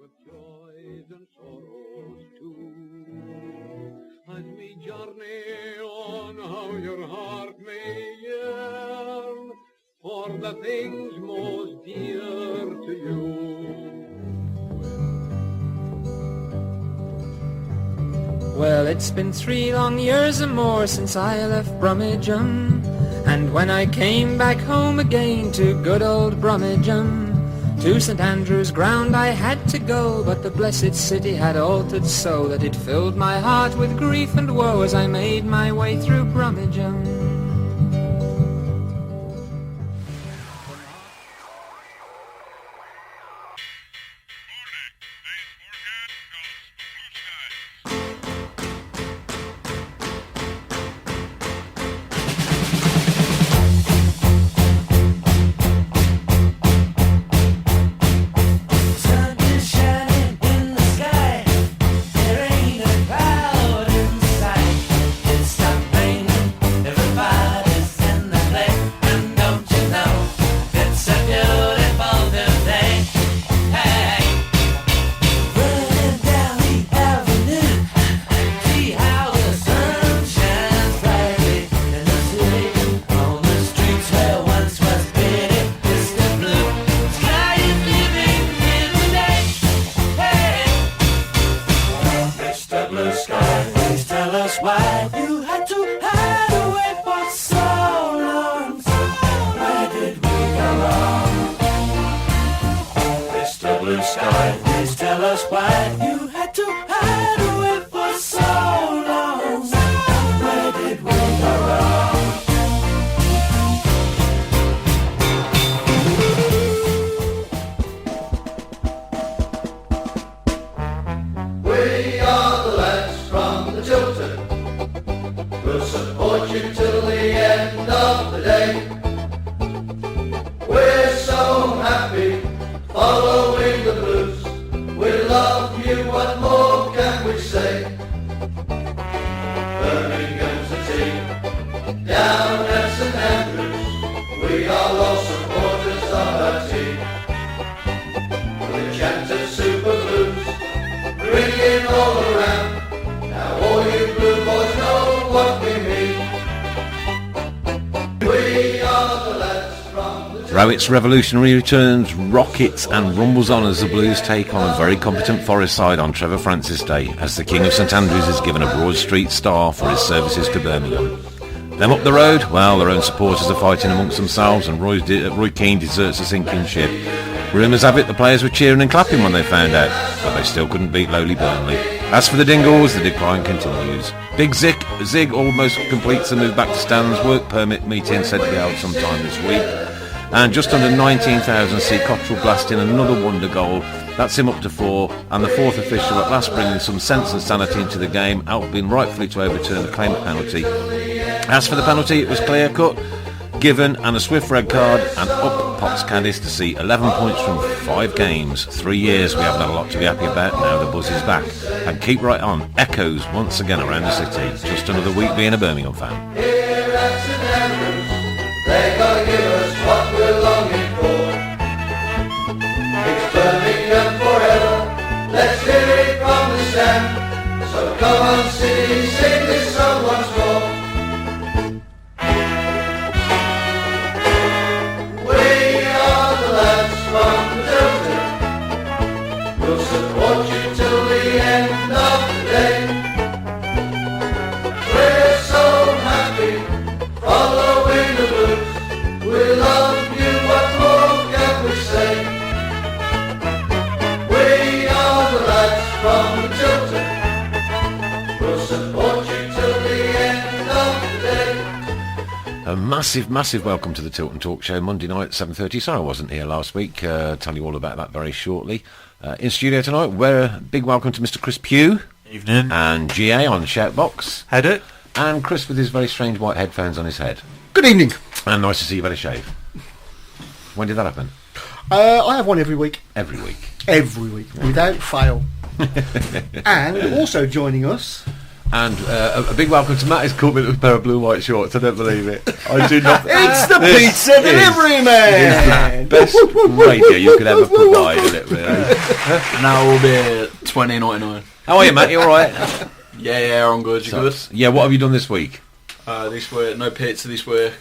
with joys and sorrows too. As we journey on, how your heart may yearn for the things most dear to you. Well, it's been 3 long years or more since I left Brummagem, and when I came back home again to good old Brummagem, to St Andrew's ground I had to go, but the blessed city had altered so that it filled my heart with grief and woe as I made my way through Brummagem. Rowett's Revolutionary returns, rockets and rumbles on as the Blues take on a very competent Forest side on Trevor Francis Day, as the King of St Andrews is given a Broad Street star for his services to Birmingham. Them up the road, well, their own supporters are fighting amongst themselves and Roy Keane deserts a sinking ship. Rumours have it the players were cheering and clapping when they found out, but they still couldn't beat lowly Burnley. As for the Dingles, the decline continues. Big Zig almost completes the move back to stands. Work permit meeting said to be held sometime this week. And just under 19,000 see Cottrell blast in another wonder goal. That's him up to 4, and the fourth official at last bringing some sense and sanity into the game, helping rightfully to overturn the claimed penalty. As for the penalty, it was clear-cut, given, and a swift red card, and up pops Cadiz to see 11 points from 5 games. 3 years we haven't had a lot to be happy about. Now the buzz is back, and keep right on. Echoes once again around the city. Just another week being a Birmingham fan. Here at St Andrews, they gotta give us what we're longing for. It's Birmingham forever, let's hear it from the stand. So come on city, sing this song once more. We are the lads from the Tilton, we'll support you till the end of the day. We're so happy, following the blues. We love you, what more can we say? We are the lads from the Tilton. We'll support you till the end of the day. A massive welcome to the Tilton Talk Show, Monday night at 7:30. Sorry I wasn't here last week. Tell you all about that very shortly. In studio tonight, we're big welcome to Mr. Chris Pugh. Evening. And GA on Shoutbox. Had it. And Chris with his very strange white headphones on his head. Good evening. And nice to see you've had a shave. When did that happen? I have one every week. Every week? Every week, without fail. And also joining us And a big welcome to Matt. He's caught me with a pair of blue-white shorts. I don't believe it. I do not. It's the pizza delivery man. Best radio you could ever provide, isn't it? Really. Now will be $20.99. How are you, Matt? You all right? Yeah, I'm good. You good? Yeah. What have you done this week? This week, no pizza this week.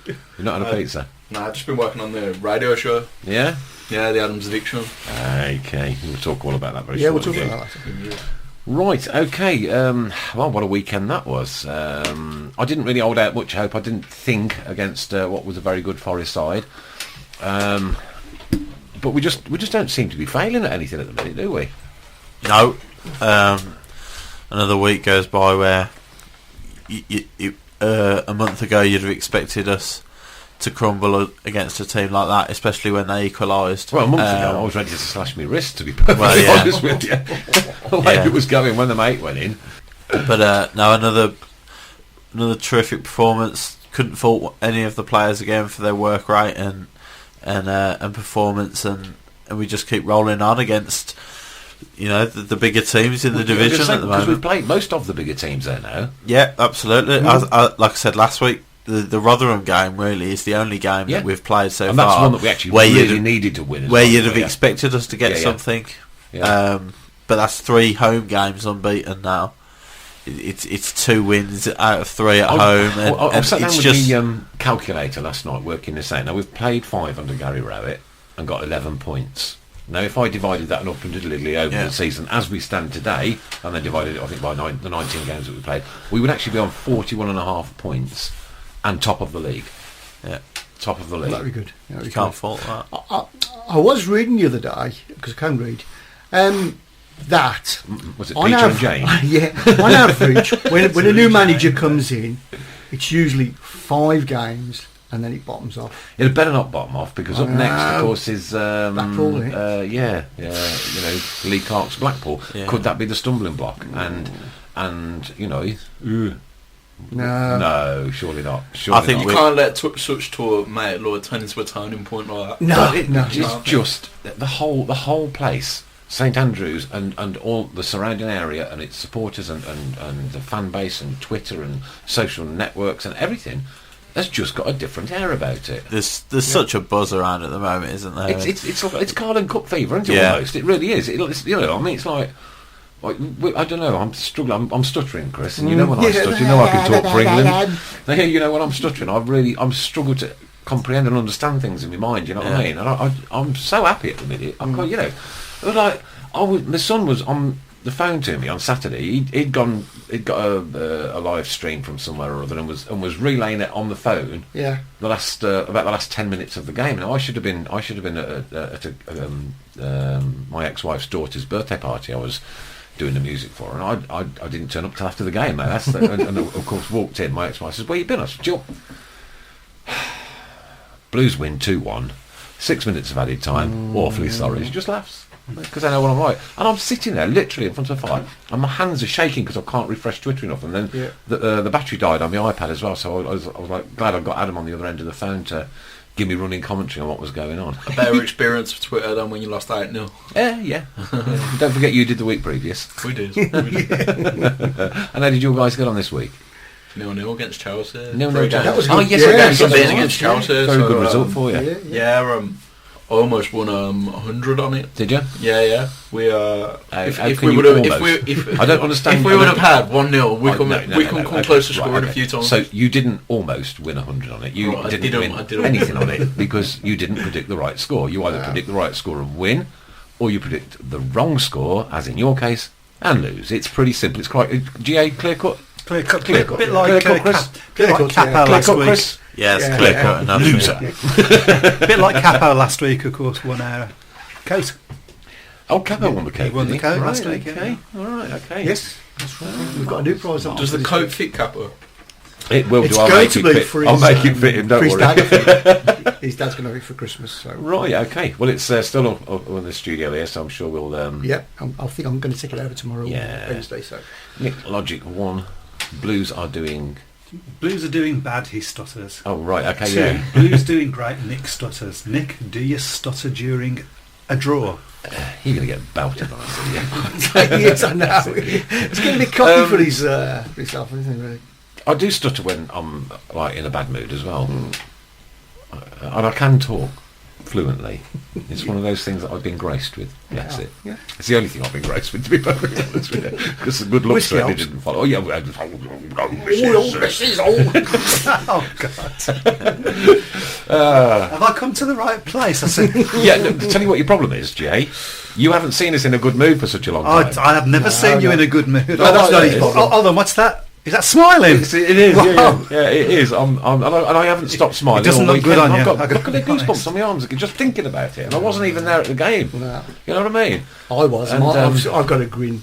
You're not had a pizza? Nah, I've just been working on the radio show. Yeah. Yeah, the Adams Addiction. Okay, we'll talk all about that very Yeah, we'll shortly. talk about that. Right, okay. Well, what a weekend that was. I didn't really hold out much hope. I didn't think against what was a very good Forest side. But we just don't seem to be failing at anything at the minute, do we? No. Another week goes by where a month ago you'd have expected us to crumble against a team like that, especially when they equalised. Well, a month ago I was ready to slash my wrist, to be perfectly honest with you. The way it was going when the mate went in. But no, another terrific performance. Couldn't fault any of the players again for their work rate and performance, and we just keep rolling on against the bigger teams in the division at the moment. Because we've played most of the bigger teams there now. Yeah, absolutely. Like I said last week, the Rotherham game really is the only game that we've played so far. And that's one that we actually really needed to win. Where you'd have expected us to get something. Yeah. But that's 3 home games unbeaten now. It's 2 wins out of 3 at home. And I sat down with the calculator last night working this out. Now, we've played 5 under Gary Rowett and got 11 points. Now, if I divided that up individually over the season as we stand today, and then divided it, I think, by the 19 games that we played, we would actually be on 41.5 points and top of the league. Yeah, top of the league. That'd be good. You can't fault that. I was reading the other day, because I can read, that... Was it Peter and Jane? Yeah, on average, when a new manager comes in, it's usually 5 games and then it bottoms off. It better not bottom off, because up next, of course, is Blackpool. Lee Clark's Blackpool. Yeah. Could that be the stumbling block? And No, surely not. I think you can't let such talk, mate, Lord, turn into a turning point like that. No. It's just the whole place, St Andrews and all the surrounding area and its supporters and the fan base and Twitter and social networks and everything. That's just got a different air about it. There's such a buzz around at the moment, isn't there? It's Carling Cup fever, isn't it? Almost, it really is. It's it's like I don't know. I'm struggling. I'm stuttering, Chris, and you know when I stutter. You know I can talk for England. You know when I'm stuttering, I'm struggle to comprehend and understand things in my mind. You know what I mean? And I'm so happy at the minute. I'm quite, it was like my son was on the phone to me on Saturday. He'd got a live stream from somewhere or other and was relaying it on the phone. Yeah. About the last 10 minutes of the game. Now I should have been at my ex-wife's daughter's birthday party. I was doing the music for her, and I didn't turn up till after the game. Now and of course walked in. My ex-wife says, "Where you been?" I said, "Jill." Blues win 2-1. 6 minutes of added time. Awfully sorry. She just laughs because I know what I'm like. And I'm sitting there literally in front of a fire, and my hands are shaking because I can't refresh Twitter enough. And then the battery died on my iPad as well. So I was like glad I got Adam on the other end of the phone to give me running commentary on what was going on. A better experience of Twitter than when you lost 8-0. Yeah. Don't forget you did the week previous. We did. And how did you guys get on this week? 0-0 against Chelsea. 0-0. That was good. Yes, against Chelsea. Very good result for you. Yeah, I almost won 100 on it. Did you? Yeah. We if we you would have, I don't understand. If we would have had 1-0, we can come close to scoring a few times. So you didn't almost win 100 on it. You didn't win anything on it because you didn't predict the right score. You either predict the right score and win, or you predict the wrong score, as in your case, and lose. It's pretty simple. It's quite GA clear cut. Clear cut. Bit like Capo last week. Yeah, it's clear cut enough. Loser. Bit like Capo last week, of course, won our coat. Oh, Capo won the coat. He won the coat last week. week. Okay, all right, okay. Yes, that's right. We've got a new prize on. Does the coat fit Capo? It will it's do. I'll going make to it be fit. for his, I'll make it fit him. Don't worry. His dad's going to have it for Christmas. So. Right. Okay. Well, it's still up in the studio here, so I'm sure we'll. I think I'm going to take it over tomorrow. Wednesday. So. Nick Logic 1. Blues are doing bad, he stutters. Oh, right, okay, 2, yeah. Blues doing great, Nick stutters. Nick, do you stutter during a draw? You're going to get belted on us, Yes, I know. It's getting a bit cocky for himself, isn't it? Really? I do stutter when I'm like in a bad mood as well, and I can talk fluently. It's one of those things that I've been graced with. That's it. Yeah. It's the only thing I've been graced with, to be perfectly honest with you, because the good looks Whiskey certainly helps. didn't follow. Oh yeah, This is old. Oh God! Have I come to the right place? I said. yeah. No, tell you what your problem is, Jay. You haven't seen us in a good mood for such a long time. I have never seen you in a good mood. No, that's not his problem. Hold on, what's that? Is that smiling? It is, Wow. yeah, it is. And I haven't stopped smiling. It doesn't all look good weekend. on you. I've got goosebumps on my arms just thinking about it, and I wasn't even there at the game. No. You know what I mean? I was. And, I've got a grin.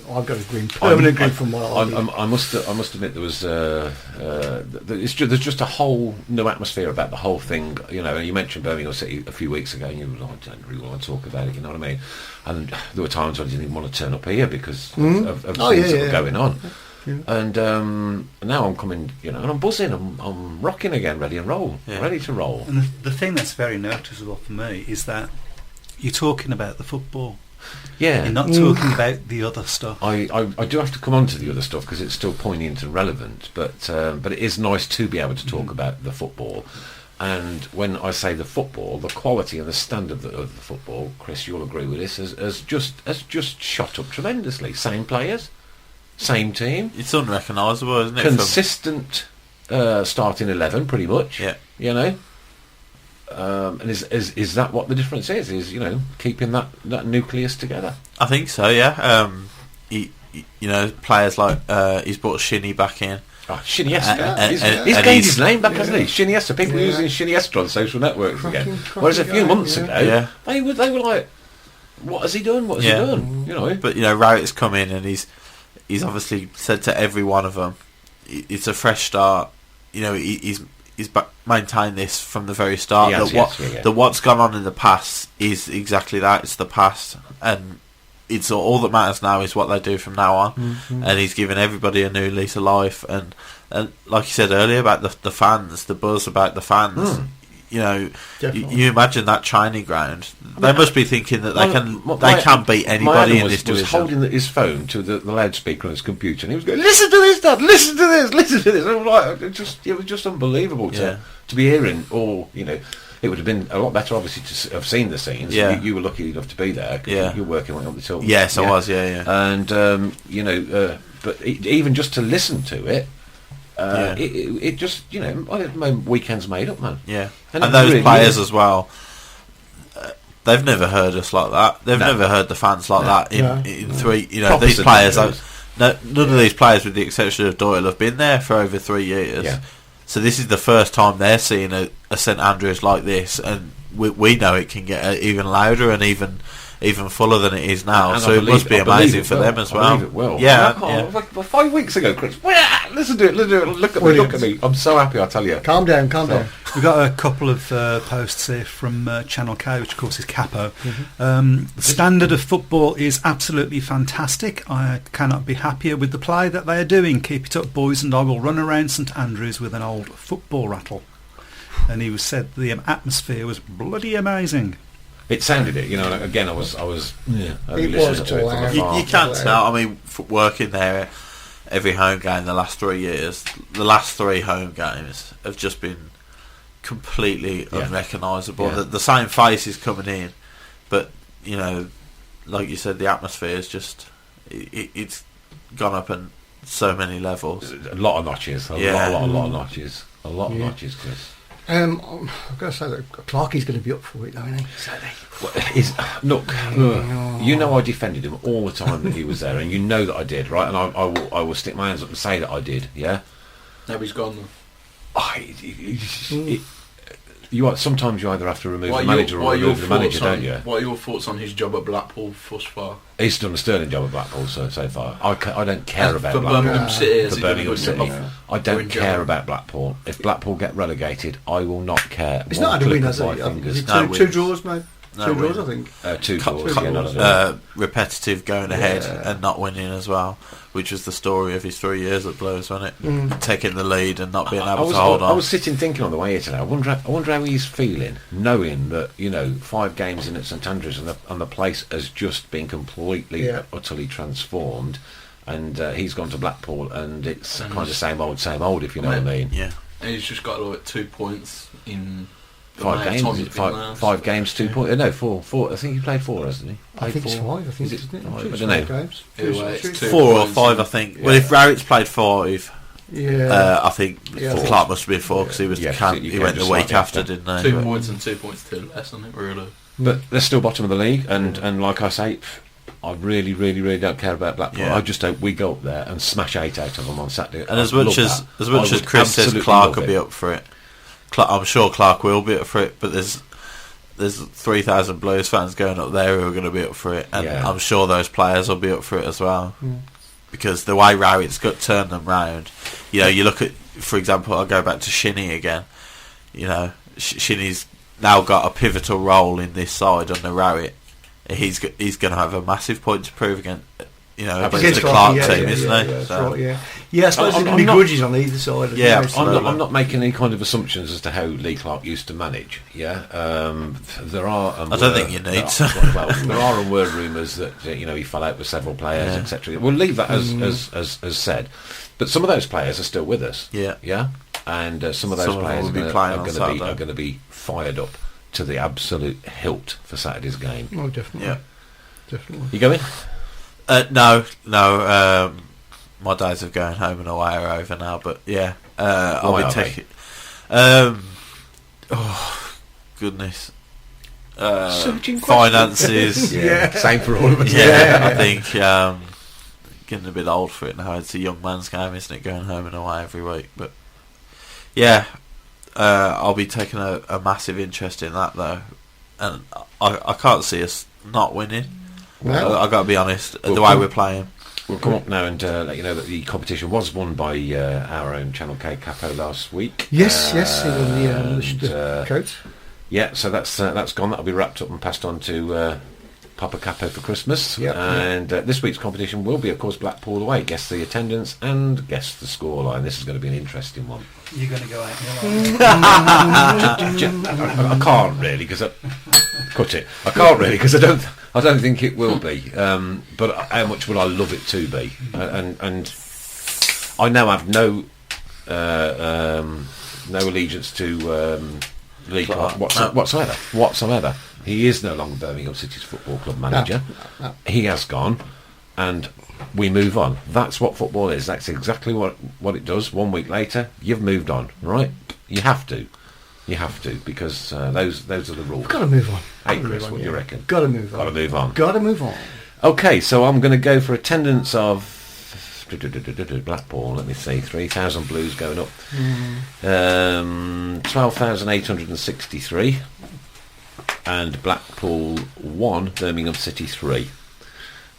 I've got a grin. Permanent grin from what I did. I must admit there was there's just a whole new atmosphere about the whole thing. You know, you mentioned Birmingham City a few weeks ago, and you were like, I don't really want to talk about it. You know what I mean? And there were times I didn't even want to turn up here because of things that were going on. Yeah. And now I'm coming, you know, and I'm buzzing. I'm rocking again, ready and roll, ready to roll. And the thing that's very noticeable for me is that you're talking about the football. Yeah, you're not talking about the other stuff. I do have to come on to the other stuff because it's still poignant and relevant, but it is nice to be able to talk about the football. And when I say the football, the quality and the standard of the football, Chris, you'll agree with this, has just shot up tremendously. Same players, same team. It's unrecognisable, isn't it? Consistent starting 11, pretty much. Yeah. You know. And is that what the difference is? Is, you know, keeping that nucleus together? I think so. Yeah. You know, players like he's brought Shinny back in. Oh, Shiniesta. And He's he's- gained his name back, hasn't he? Shiniesta. People using Shiniesta on social networks again. Whereas a few months ago, they were like, "What has he done? What has he done?" You know. But you know, Rowett's come in and he's obviously said to every one of them, "It's a fresh start." You know, he's maintained this from the very start. That what's gone on in the past is exactly that. It's the past, and it's all that matters now is what they do from now on. Mm-hmm. And he's given everybody a new lease of life. And like you said earlier about the fans, the buzz about the fans. You know, you imagine that training ground. They must be thinking that they can beat anybody in this division. He was holding his phone to the loudspeaker on his computer, and he was going, "Listen to this, Dad! Listen to this! Listen to this!" And I was like, it was just unbelievable to be hearing. Or, you know, it would have been a lot better, obviously, to have seen the scenes. Yeah. You were lucky enough to be there because you're working on the Tilton. Yes, I was. Yeah. And you know, but even just to listen to it. It just, you know, my weekend's made up, man. Yeah, and those really players as well. They've never heard us like that. They've never heard the fans like that in three. You know, Proper these players. None of these players, with the exception of Doyle, have been there for over 3 years. Yeah. So this is the first time they're seeing a St Andrews like this, and we know it can get even louder and even fuller than it is now. And so it must be amazing for them as well. I believe it will. Yeah. Like 5 weeks ago, Chris. Listen to it. Look at me. I'm so happy. I tell you. Calm down. We've got a couple of posts here from Channel K, which of course is Capo. The standard of football is absolutely fantastic. I cannot be happier with the play that they are doing. Keep it up, boys, and I will run around St Andrews with an old football rattle. And he said the atmosphere was bloody amazing. It sounded it, you know. Again, I was It was listening to it from afar. You can't tell. I mean, working there every home game the last 3 years, the last 3 home games have just been completely unrecognisable. Yeah. The same faces coming in, but you know, like you said, the atmosphere is just it's gone up in so many levels. A lot of notches. A lot of notches. A lot of notches, Chris. I've got to say that Clarkie's going to be up for it, though, isn't he? Look, you know I defended him all the time that he was there, and you know that I did, right? And I will stick my hands up and say that I did, yeah? Now he's gone, though. Sometimes you either have to remove the manager or remove the manager, don't you? What are your thoughts on his job at Blackpool thus far? He's done a sterling job at Blackpool so far. I don't care about for Blackpool. Birmingham City. For Birmingham City. I don't care about Blackpool. If Blackpool get relegated, I will not care. It's not had a win, has it? 2 draws, mate. 2 draws, I think. 2 draws, Co- yeah, not a repetitive going ahead and not winning as well, which was the story of his 3 years at Blues, wasn't it? Taking the lead and not being able to hold on. I was sitting thinking on the way here today. I wonder how he's feeling, knowing that 5 games in at St Andrews and the place has just been completely, utterly transformed, and he's gone to Blackpool, and it's kind of same old, if you know what I mean. Yeah, and he's just got like 2 points in 5 games. 5 games, 2 points. No, 4. I think he played 4, hasn't he? I think it's 5. I think is it isn't it? 5? I It's don't know. 5 games. Anyway, it's 2 4 or points 5, I think. Well, if Rowett's played 5, I think Clark must have been 4 because he was he went the week after, didn't he? 2 points and 2 points to less, I think, really. But they're still bottom of the league, and like I say, I really, really, really don't care about Blackpool. Yeah. I just hope we go up there and smash 8 out of them on Saturday. And as much as Chris says Clark will be up for it, I'm sure Clark will be up for it, but there's 3,000 Blues fans going up there who are going to be up for it, and I'm sure those players will be up for it as well, because the way Rowett's got turned them round. You look at, for example, I'll go back to Shinnie again. Shinnie's now got a pivotal role in this side under Rowett. He's going to have a massive point to prove against the Clark team, isn't he? That's right, I suppose there's going to be grudges on either side. I'm not making any kind of assumptions as to how Lee Clark used to manage. There are. I don't think you need to. Well, there are word rumours that he fell out with several players, etc. We'll leave that as said. But some of those players are still with us. Yeah, and some of those players are going to be fired up to the absolute hilt for Saturday's game. Oh, definitely. Yeah, definitely. You going? No. My days of going home and away are over now. But I'll be taking. Oh goodness. Finances. Same for all of us. I think getting a bit old for it now. It's a young man's game, isn't it? Going home and away every week, but I'll be taking a massive interest in that though, and I can't see us not winning. No. I've got to be honest. The way we're playing. We'll come up now and let you know that the competition was won by our own Channel K Capo last week. Yes, the coat. Yeah, so that's gone. That'll be wrapped up and passed on to Papa Capo for Christmas. And this week's competition will be, of course, Blackpool away. Guess the attendance and guess the scoreline. This is going to be an interesting one. You're going to go out. I can't really because I can't really because I don't think it will be. But how much would I love it to be? And I now have no allegiance to Lee Clark whatsoever. He is no longer Birmingham City's football club manager. No. He has gone, and we move on. That's what football is. That's exactly what it does. 1 week later, you've moved on, right? You have to, because those are the rules. Got to move on. Hey, Chris, what do you reckon? Got to move on. Okay, so I'm going to go for attendance of Blackpool. Let me see, 3,000 Blues going up. 12,863. And Blackpool 1, Birmingham City 3.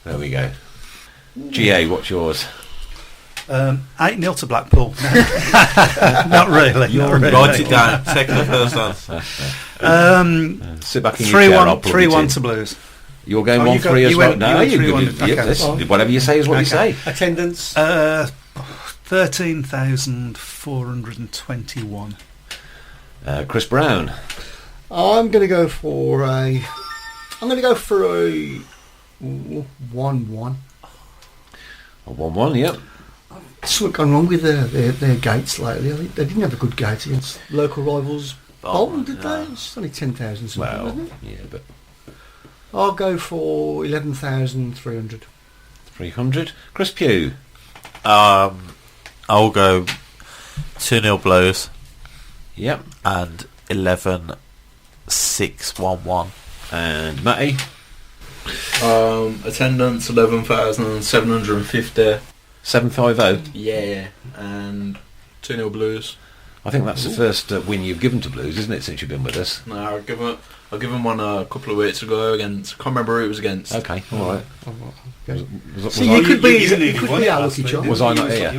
There we go. GA, what's yours? 8-0 to Blackpool. Not really. Write it down. Take the first answer. Sit back in your chair. 3-1 to Blues. You're going 1-3 as well. No, you good. Whatever you say is what you say. Attendance? 13,421. Chris Brown. I'm going to go for a 1-1. A 1-1, yep. Something gone wrong with their gates lately. I think they didn't have a good gate against local rivals. Bolton, did they? It's only 10,000 something, wasn't it? Yeah, but I'll go for 11,300. 300. Chris Pugh. I'll go 2-0 Blues. Yep. And 11,611. And Matty. Attendance 11,750. 750. Yeah, and 2-0 Blues. I think that's the first win you've given to Blues, isn't it, since you've been with us? No, I'll give him one a couple of weeks ago against. I can't remember who it was against. Okay, all right. So you could be our lucky charm. Was I not here?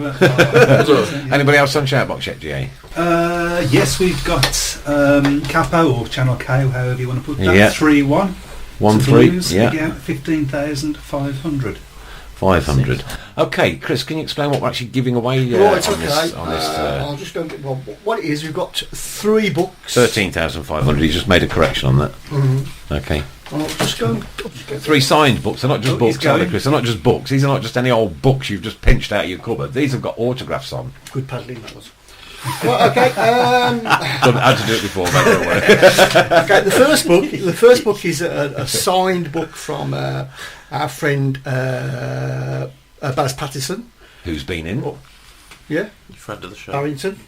Anybody else on Shoutbox yet, GA? Yes, we've got Capo or Channel K, or however you want to put that. Yeah. 3-1. 1-3. Yeah. Again, 15,500. 500. Okay, Chris, can you explain what we're actually giving away Right, on okay. this? I'll just go. Well, what it is, we've got 3 books. 13,500. You just made a correction on that. Mm-hmm. Okay. I'll just go. 3 signed books. They're not just books, are they, Chris? They're not just books. These are not just any old books you've just pinched out of your cupboard. These have got autographs on. Good paddling, that was. Well, okay. Had to do it before, mate, don't worry. Okay, the first book is a signed book from our friend Baz Patterson. Who's been in? Yeah, Friend of the show. Barrington.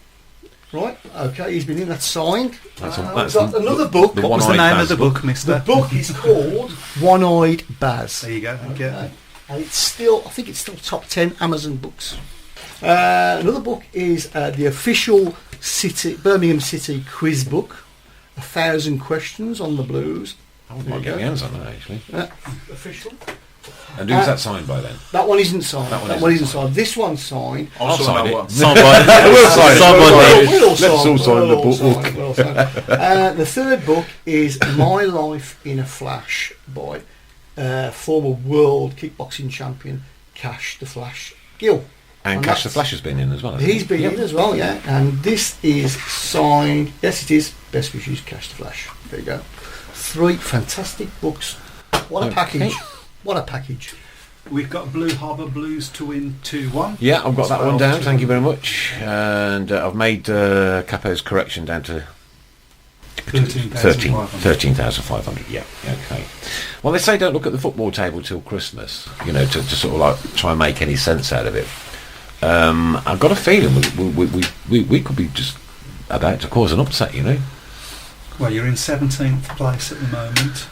Right, okay, he's been in, that's signed. That's We've got another book. the What was the one-eyed name Baz of the book, mister? The book is called One-Eyed Baz. There you go. Thank you. Okay. And I think it's still top 10 Amazon books. Another book is the official Birmingham City quiz book, 1,000 questions on the Blues. I might get my hands on that, actually. Official. And who's that signed by, then? That one isn't signed. That one That one isn't signed. This one's signed. I'll sign it. Signed by We'll sign it. We'll Let's all sign the book. We'll sign. The third book is My Life in a Flash by former world kickboxing champion Cash the Flash Gill. And Cash the Flash has been in as well. He's been in as well, yeah. And this is signed. Yes, it is. Best wishes, Cash the Flash. There you go. 3 fantastic books. What a package. What a package. We've got Blue Harbour Blues to win 2-1. Yeah, I've got that one down. Thank you very much. And I've made Capo's correction down to 13,500. Yeah, okay. Well, they say don't look at the football table till Christmas, to sort of like try and make any sense out of it. I've got a feeling we could be just about to cause an upset, Well, you're in 17th place at the moment.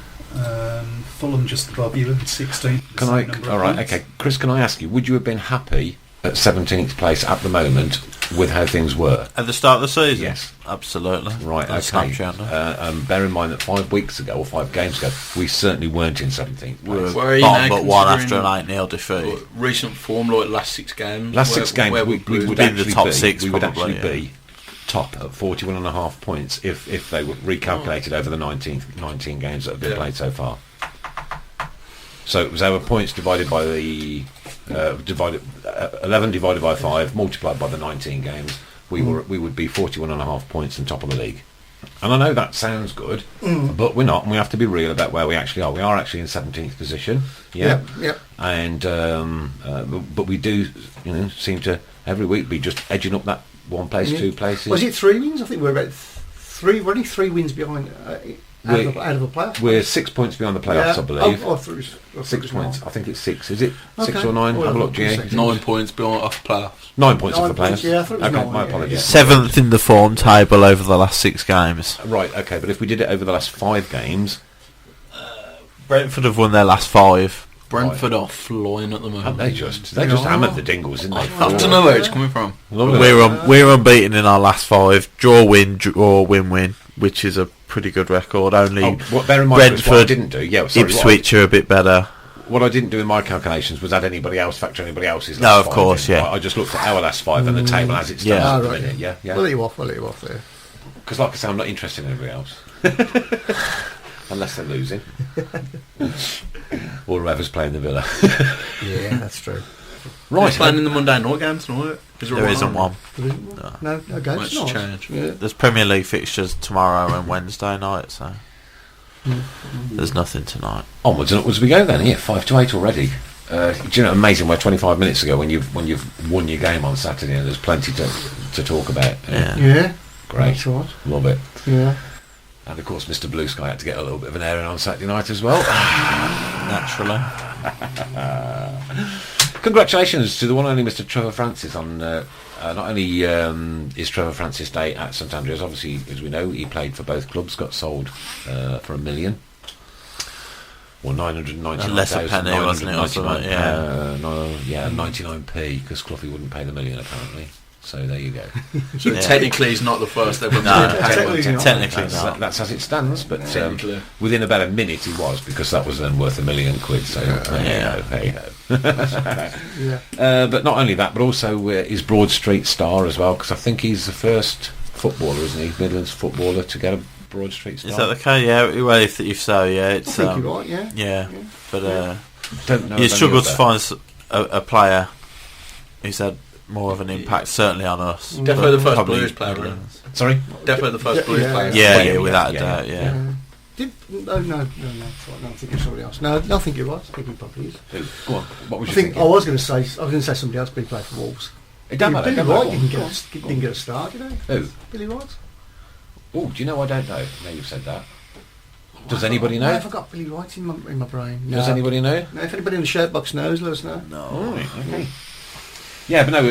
Fulham just above you at 16th. All right, okay. Chris, can I ask you, would you have been happy at 17th place at the moment with how things were? At the start of the season? Yes. Absolutely. Right, okay. Bear in mind that 5 weeks ago, or 5 games ago, we certainly weren't in 17th place. Where are you bottom now but one considering after an 8-0 defeat. Recent form, like last 6 games. Last 6 games, we would be in actually the top 6 we would probably, actually be top at 41.5 points if they were recalculated over the 19 games that have been played so far. So it was our points divided by the 11 divided by 5 multiplied by the 19 games. We would be 41.5 points and top of the league. And I know that sounds good, but we're not, and we have to be real about where we actually are. We are actually in 17th position. Yeah. And but we do, seem to every week be just edging up that 1 place, 2 places. Was it 3 wins? I think we're about 3. We're only 3 wins behind out of a playoff. We're 6 points beyond the playoffs, I believe. I thought it was 6 points. I think it's 6. Is it 6 Okay. or 9? Well, Have a look, GA. 9 points beyond off playoffs. 9 points off 9 the points, playoffs. yeah, I thought it was Okay, 9, my yeah, apologies. 7th in the form table over the last 6 games. Right, okay, but if we did it over the last 5 games, Brentford have won their last 5. Brentford are flying at the moment. they just hammered the Dingles, didn't they? I don't know where it's coming from. We're unbeaten in our last 5. Draw, win, win, which is a pretty good record. Only bear in mind, Chris, what I Brentford, didn't do. Ipswich are a bit better. What I didn't do in my calculations was add factor anybody else's last No, of 5 course, in. yeah. I just looked at our last 5 and the table as it stands Yeah. at the right. minute. Yeah. We'll let you off there. Because like I say, I'm not interested in anybody else. Unless they're losing. Or whoever's playing the Villa. Yeah, that's true. Right, playing in the Monday night games tonight. There isn't one. No games. Let's Nice. change. Yeah. There's Premier League fixtures tomorrow and Wednesday night, so there's nothing tonight. Onwards and upwards we go then. 5 to 8 already. Do you know, amazing where 25 minutes ago when you've won your game on Saturday and there's plenty to talk about. Yeah. Great. That's right. Love it. Yeah. And of course Mr. Blue Sky had to get a little bit of an airing on Saturday night as well. Naturally. Congratulations to the one and only Mr. Trevor Francis on not only is Trevor Francis Day at St Andrews, obviously as we know he played for both clubs, got sold for $1 million. Or 999,000. Less a penny, wasn't it, or something? 99p, because Cloughie wouldn't pay the $1 million apparently. So there you go. So technically, he's not the first ever. Technically not. That's as it stands. But Technically. within about a minute he was, because that was then worth £1 million. So there you go. But not only that, but also his Broad Street star as well, because I think he's the first footballer, isn't he? Midlands footballer to get a Broad Street star. Is that the case? Yeah. Well, if so, yeah. It's, I think you're right. Yeah. Yeah. But Don't know you of any struggle of to that. find a player who's had more of an impact, certainly on us. Definitely the first Probably Blues player, right? Sorry? Definitely the first Blues player. Yeah, without a doubt, yeah. No, I think it's somebody else. No, I think you're right. I think he probably is. Go on. What was I you think thinking? I was going to say somebody else, but he played for Wolves. It don't matter. Billy Don't matter. Wright didn't get a start, did he? Who? Billy Wright. Oh, do you know? I don't know. Now you've said that. Does anybody know? I've got Billy Wright in my brain. No. Does anybody know? No, if anybody in the shirt box knows, let us know. No. Okay. Yeah, but no,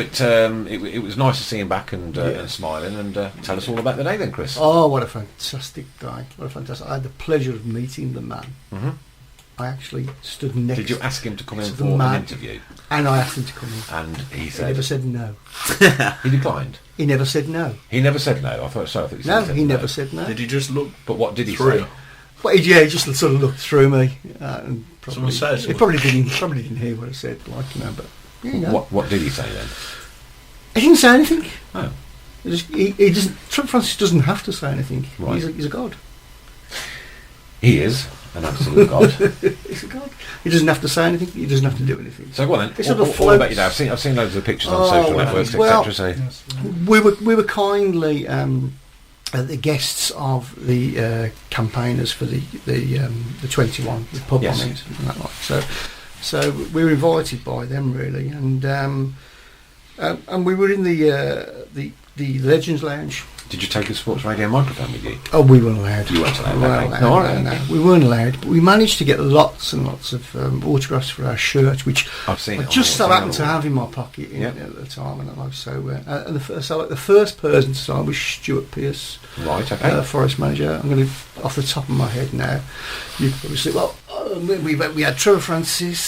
it was nice to see him back and smiling, and tell us all about the day then, Chris. Oh, what a fantastic day. What a fantastic... I had the pleasure of meeting the man. Mm-hmm. I actually stood next Did you ask him to come in to for the an man, interview? and I asked him to come in. And he He said... never said no. He declined? He never said no. He never said no? I thought he said No, said he no. never said no. Did you just look But what did he through? say? Well, he just sort of looked through me. And Someone probably, said he probably didn't hear what I said, like, you know, but, you know. What did he say then? He didn't say anything. Oh. He doesn't... Trump Francis doesn't have to say anything. Right. He's a god. He is an absolute god. He's a god. He doesn't have to say anything. He doesn't have to do anything. So go on then. He sort of All about floats. you now. I've seen loads of pictures on Oh, social well, networks, well, etc. So We were kindly the guests of the campaigners for the 21, the pub Yes. bombings and that like. So we were invited by them really, and we were in the Legends Lounge. did you take a sports radio microphone with you? Oh, we weren't allowed. You weren't allowed, We weren't okay. allowed, No, all right, no, okay. we weren't allowed. But we managed to get lots and lots of autographs for our shirt, which I've seen I it on just the- so happened to have in my pocket Yep. at the time, and the first person to sign was Stuart Pearce, Right, okay. Forest manager. I'm going to, off the top of my head now, you could probably say, well, we had Trevor Francis,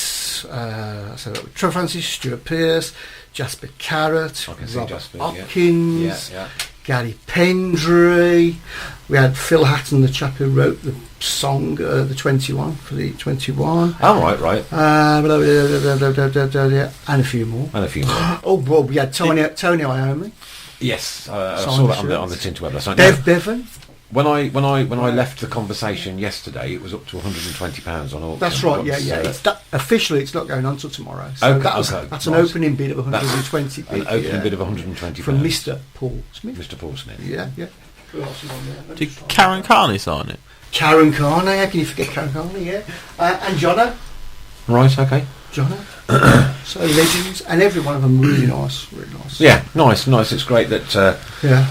Stuart Pearce, Jasper Carrott, I can see Robert Jasper, yeah. Hopkins, Yeah. Gary Pendry. We had Phil Hatton, the chap who wrote the song, the 21 for the 21. Oh, right. And a few more. And a few more. Oh, well, we had Tony Iommi, Yes, I Sign saw the that on the shirts. Tinter web last night. Bev Bevan. When I left the conversation yesterday, it was up to £120 on auction. That's right. Yeah. Once, Officially, it's not going on till tomorrow. So Okay, that's okay, an right. opening bid of 120. an opening bid of £120 from Mr. Paul Smith. Mr. Paul Smith. Yeah. Who else is on there? Did Karen Carney sign it? Karen Carney. How can you forget Karen Carney? Yeah. And Jono. Right. Okay. Jono. So legends, and every one of them really nice. Yeah. Nice. It's great that. Yeah.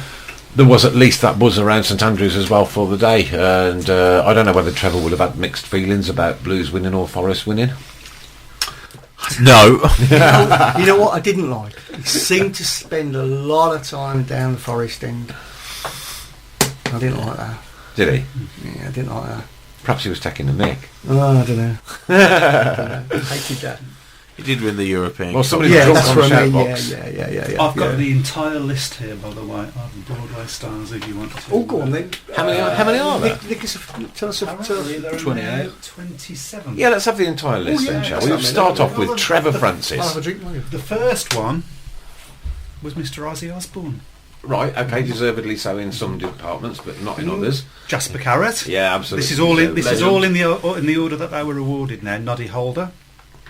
There was at least that buzz around St Andrews as well for the day, and I don't know whether Trevor would have had mixed feelings about Blues winning or Forest winning. No. You know what I didn't like? He seemed to spend a lot of time down the Forest End. I didn't like that. Did he? Yeah, I didn't like that. Perhaps he was taking the mick. Oh, I don't know. Hated that. He did win the European Well, Cup. somebody Yeah, drunk that's on the what I shout mean. box. Yeah. I've got yeah. the entire list here, by the way, of Broadway stars if you want to. Oh, go on then. How many are there? Tell us. Apparently there are 28. now 27. Yeah, let's have the entire list yeah, then, shall that's we? not We'll many. start off with Well, Trevor I'll have Francis. a drink, won't you? The first one was Mr. Ozzy Osbourne. Right, okay, deservedly so in some departments, but not in others. Jasper Carrott. Yeah, absolutely. This is all in. This is Legend. all in the order that they were awarded now. Noddy Holder,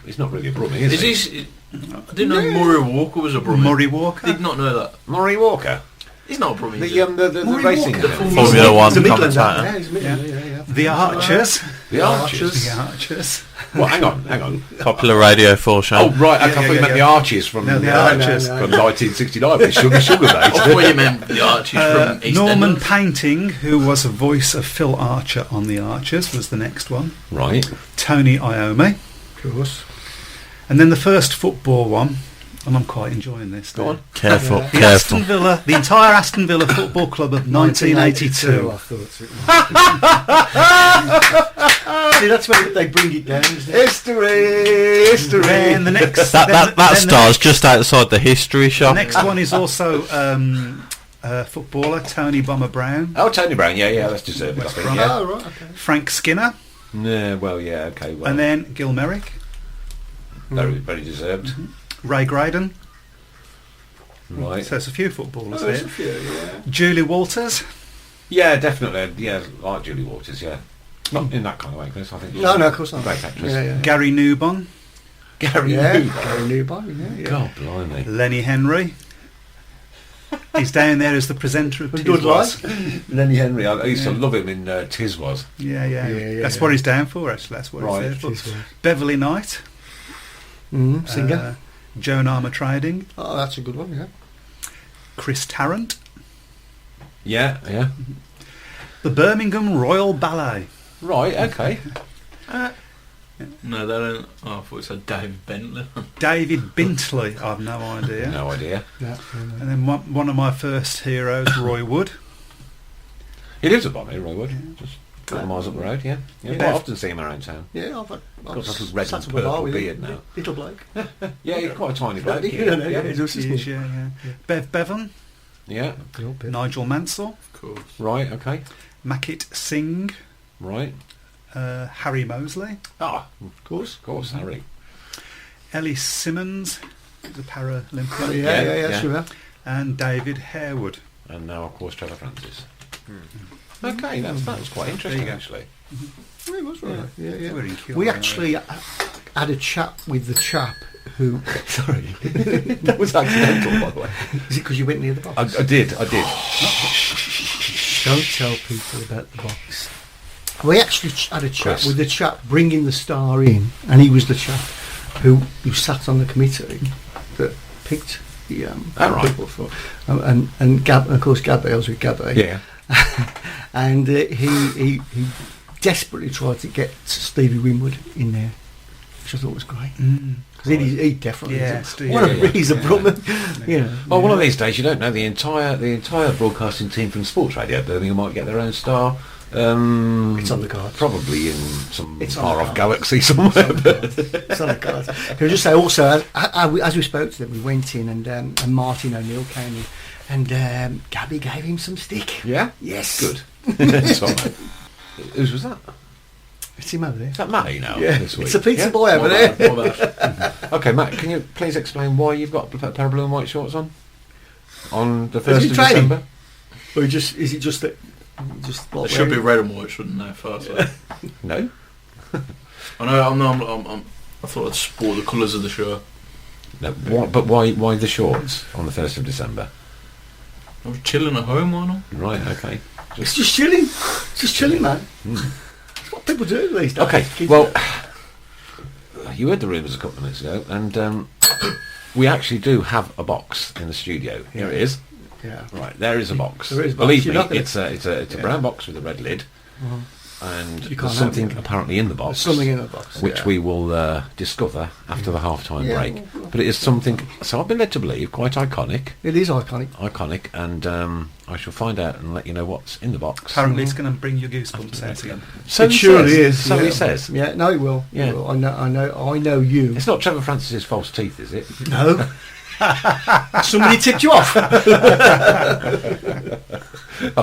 He's not really a Brummie, is he? I didn't know Murray Walker was a Brummie. Murray Walker. Did not know that. Murray Walker? He's not a Brummie. is The, he? the Murray racing Walker. event. Formula One He's a Midland, commentator. yeah, he's a Midland, yeah. The Archers. The Archers? The Archers. Well, hang on. Popular Radio 4 show. Oh, right, I Yeah, thought you yeah, meant yeah. the Archies from, No, the Archers. from 1969 with Sugar I Mate. thought you meant the Archies from East Norman End. Painting, who was a voice of Phil Archer on The Archers, was the next one. Right. Tony Iommi. Of course. And then the first football one, and I'm quite enjoying this. Go now. on. Careful, The careful. Aston Villa, the entire Aston Villa Football Club of 1982. I thought it was. See, that's where they bring it down, isn't it? History. Then the next That star's just outside the history shop. The next one is also footballer Tony Bomber Brown, Oh, Tony Brown, yeah, that's deserved. I West think, Brom. yeah. Oh, right, okay. Frank Skinner, Yeah, well, yeah, okay, well, and then Gil Merrick, very, very deserved. Ray Graydon. Right. So there's a few footballers There's there. a few, yeah. Julie Walters. Yeah, definitely. Yeah, like Julie Waters, yeah. Not in that kind of way, Chris, I think. she's No, a of course not. Great actress. Yeah, yeah. Gary Newbon, Gary Yeah, Newbon. Gary Newbon, yeah. God blimey. Lenny Henry. He's down there as the presenter of Good Tis Was. Lenny Henry, I used to Yeah. love him in Tis Was. Yeah. Yeah, That's yeah. what he's down for, actually. That's what Right, he's there Tis for. Was. Beverly Knight. Singer. Joan Armour Trading. Oh, that's a good one, yeah. Chris Tarrant. Yeah, yeah. The Birmingham Royal Ballet. Right, okay. No, they don't. Oh, I thought it said David Bentley. David Bintley. I've no idea. No idea. Yeah. And then one of my first heroes, Roy Wood. He lives up on here, Roy Wood. Just a couple of miles up the road, yeah. Yeah, Yeah. quite often see him around town. Yeah, I've Got a little red sat and up a bar purple with him. beard now. Little bloke. Yeah, he's quite a tiny bloke. Yeah, Yeah, yeah, yeah. he does, He isn't is, he? yeah. Bev Bevan. Yeah, Nigel Mansell. Of course. right, okay. Makit Singh. Right. Harry Mosley. Ah, of course, Harry. Ellie Simmons, the Paralympian. Yeah, sure. And David Harewood. And now, of course, Trevor Francis. Okay, that was quite interesting, go. actually. It was right. Yeah. We're in Kew, We aren't actually had a chat with the chap who... Sorry. That was accidental, by the way. Is it because you went near the box? I did. Don't tell people about the box. We actually had a chat Chris. with the chap bringing the star in, and he was the chap who sat on the committee that picked the right. people for, and Gab, of course, Gabby. I was with Gabby. Yeah. And he desperately tried to get Stevie Winwood in there, which I thought was great. Because he definitely Yeah, is. Steve. What a Yeah. he's a brother. Yeah. Well, one of these days, you don't know, the entire broadcasting team from Sports Radio Birmingham might get their own star. It's on the cards. Probably in some It's on far the off cards. galaxy somewhere. It's on the cards. Can I just say also, as we spoke to them, we went in and Martin O'Neill came in, and Gabby gave him some stick. Yeah? Yes. Good. That's all right. Whose was that? It's him over there. Is that Matty now? Yeah, This week? it's a pizza Yeah? boy over there. What about? Okay, Matt, can you please explain why you've got a pair of blue and white shorts on the 1st he of training? December? Or is it just that? Just It should be red and white, shouldn't they? First, No. I know. I thought I'd sport the colours of the shirt. No. But why the shorts on the 1st of December? I was chilling at home, why not? Right. Okay. It's just chilling. It's just chilling, man. It's what people do these days. Okay. Kids Well, do. you heard the rumours a couple of minutes ago, and we actually do have a box in the studio. Here it is. Yeah. Right, there is a box. There is a box. Believe You're me, not gonna- it's a brown box with a red lid, and You can't there's something open it. apparently in the box, There's something in the box, which yeah. we will discover after the half-time Yeah, break. But it is something. So I've been led to believe quite iconic, It is iconic. and I shall find out and let you know what's in the box. Apparently it's going to bring your goosebumps out again. So It he surely says. is. So yeah. he says. Yeah. No, it will. Yeah. It will. I know you. It's not Trevor Francis's false teeth, is it? No. Somebody tipped you off. I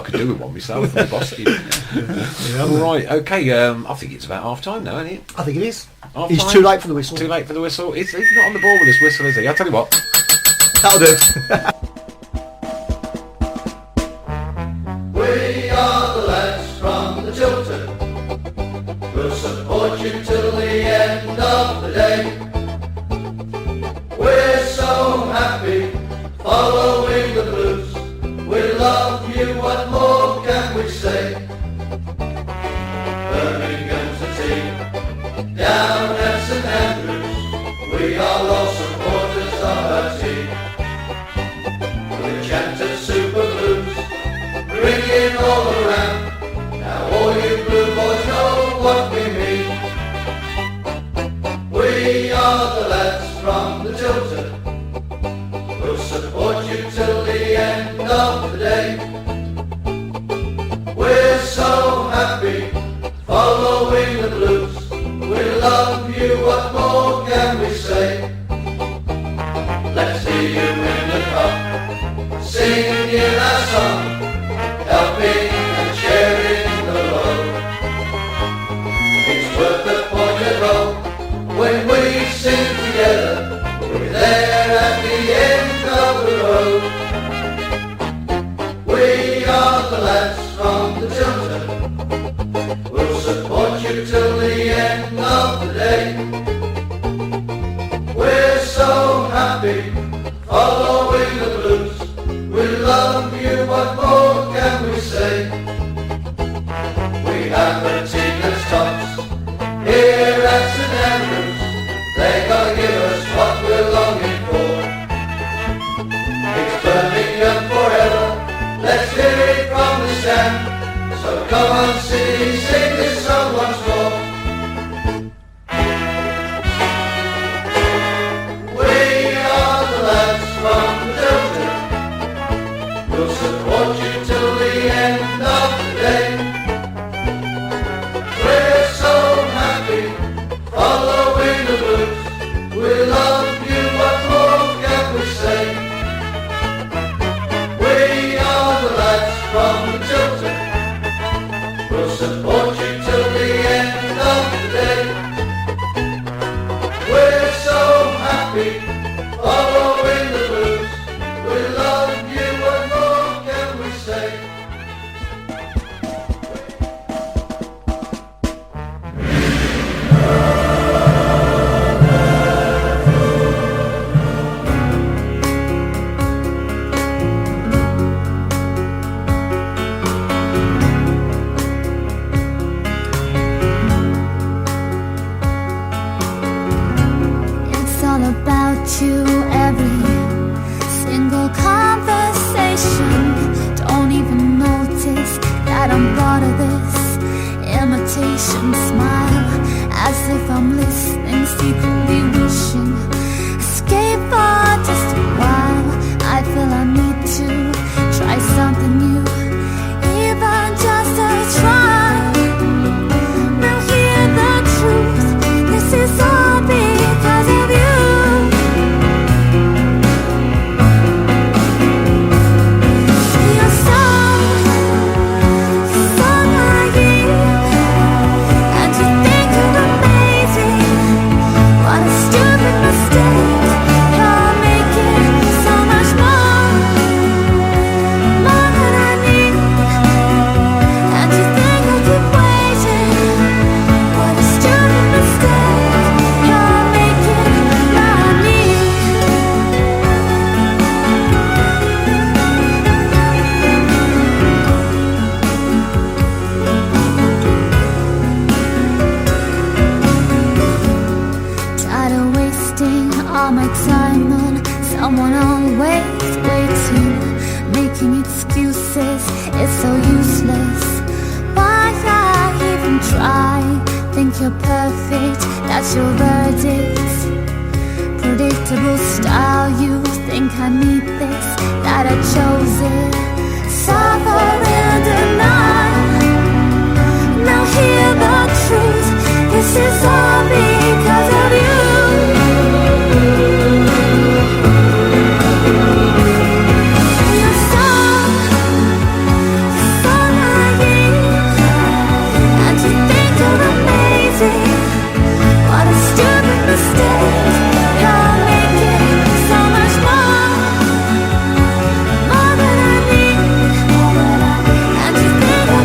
could do with one myself. I'm bossy. Right, okay. I think it's about half time now, isn't it? I think it is. Half He's time? too late for the whistle. Too late for the whistle. He's not on the ball with this whistle, is he? I'll tell you what. That'll do. We are the lads from the Tilton. We'll support you till the end of the day. We're so happy following the blues. We love you, what more can we say? Birmingham's the team, down at St Andrews. We are all supporters of our team. We chant the Super Blues, ringing all around. Now all you blue boys know what we mean. We are the lads from the Tilton. We'll support you till the end of the day. We're so happy following the blues. more can we say? Let's hear you in the cup, singing you our song, helping and sharing the load. It's worth the pointed roll when we sing together. We're there at the end of the road. We are the lads from the Tilton. We'll support you till the end of the day. We're so happy following the blues. We love you, what more can we say? We have the team that's tops here at St Andrews. They're gonna give us what we're longing for. It's Birmingham forever, let's hear it from the stand. So come on City, sing this song once more. We are the lads from the Tilton. We'll support you till the end of the day. We're so happy following the blues. We love you, what more can we say? We are the lads from the Tilton. We'll support you till the end of the day. We're so happy following the blues. We love you, what more can we say? It's all about you, every single conversation. Don't even notice that I'm part of this imitation smile, as if I'm listening, secretly wishing escape for just a while. I feel I need to try something new, even just a try. Now hear the truth, this is all because of you. You're so naive, and you think you're amazing. What a stupid mistake. You're making so much more than I need. And you think I keep waiting. What a stupid mistake. You're making not me. Tired of wasting all my time on someone always waiting, making excuses, it's so useless. Why I even try? Think you're perfect, that's your verdict. Predictable style, you think I need this, that I chose it. Suffer and deny. Now hear the truth, this is all because of you. You're so naive, and you think you're amazing. What a stupid mistake. You're making so much more than I need. And you think I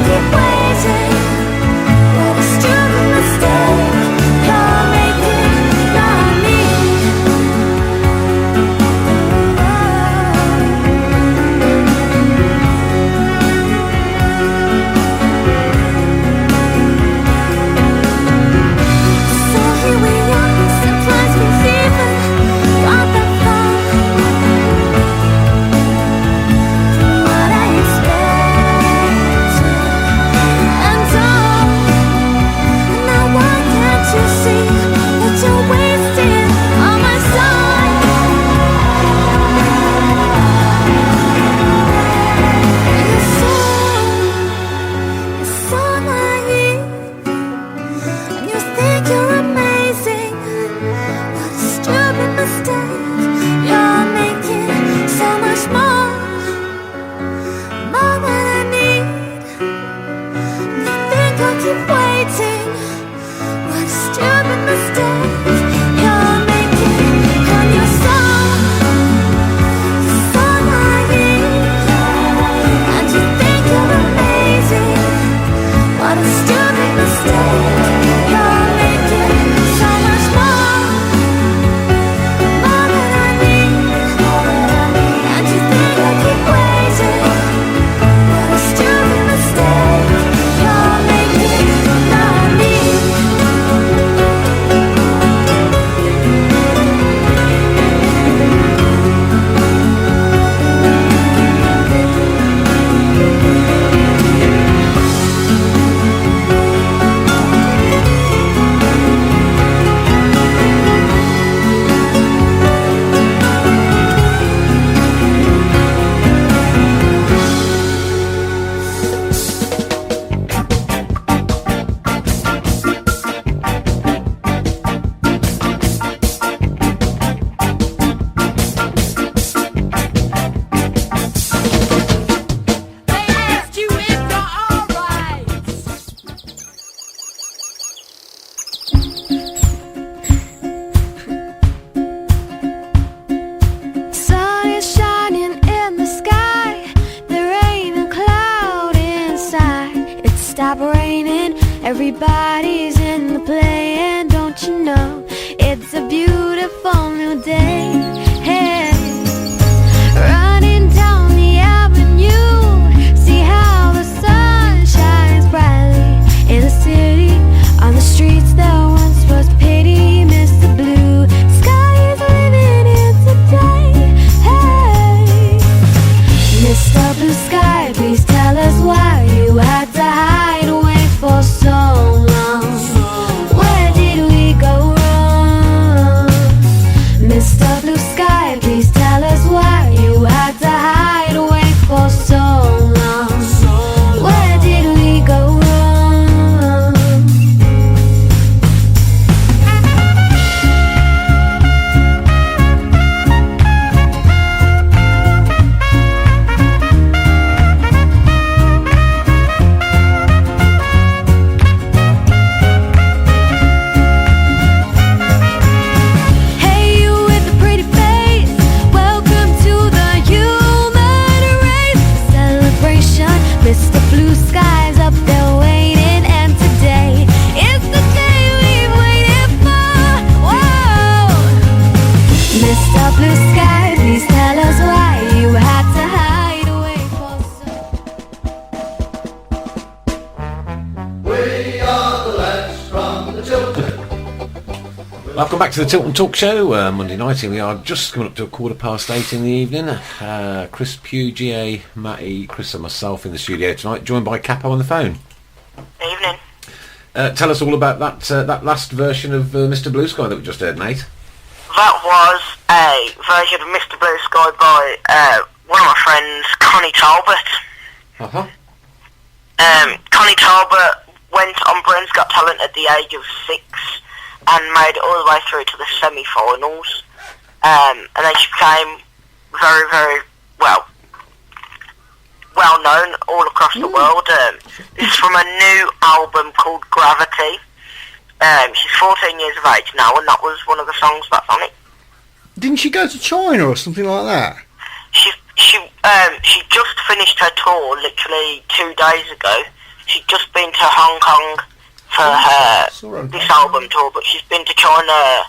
Everybody's in the play, and don't you know it's a beautiful new day. Hey, running down the avenue, see how the sun shines brightly in the city. On the streets there once was pity, Mr. Blue Sky is living in today. Hey, Mr. Blue Sky, please tell us why you had to hide away for so long. Where did we go wrong? Mr. Blue Sky, please tell us why you had to hide away for so long. Where did we go wrong? Hey, you with the pretty face, welcome to the human race celebration. Mr. Blue Sky's up there waiting, and today is the day we've waited for. Whoa, Mr. Blue Sky, please tell us why you had to hide away for so. We are the lads from the Tilton. Welcome back to the Tilton Talk Show, Monday night. Here we are, just coming up to 8:15 in the evening. Chris, Pugh, GA, Matty, Chris and myself in the studio tonight, joined by Capo on the phone. Evening. Tell us all about that last version of Mr. Blue Sky that we just heard, mate. That was a version of Mr. Blue Sky by one of my friends, Connie Talbot. Uh-huh. Connie Talbot went on Britain's Got Talent at the age of 6 and made it all the way through to the semi-finals. And then she became very, very well known all across the world. This is from a new album called Gravity. She's 14 years of age now, and that was one of the songs that's on it. Didn't she go to China or something like that? She just finished her tour literally 2 days ago. She'd just been to Hong Kong for this album tour, but she's been to China, I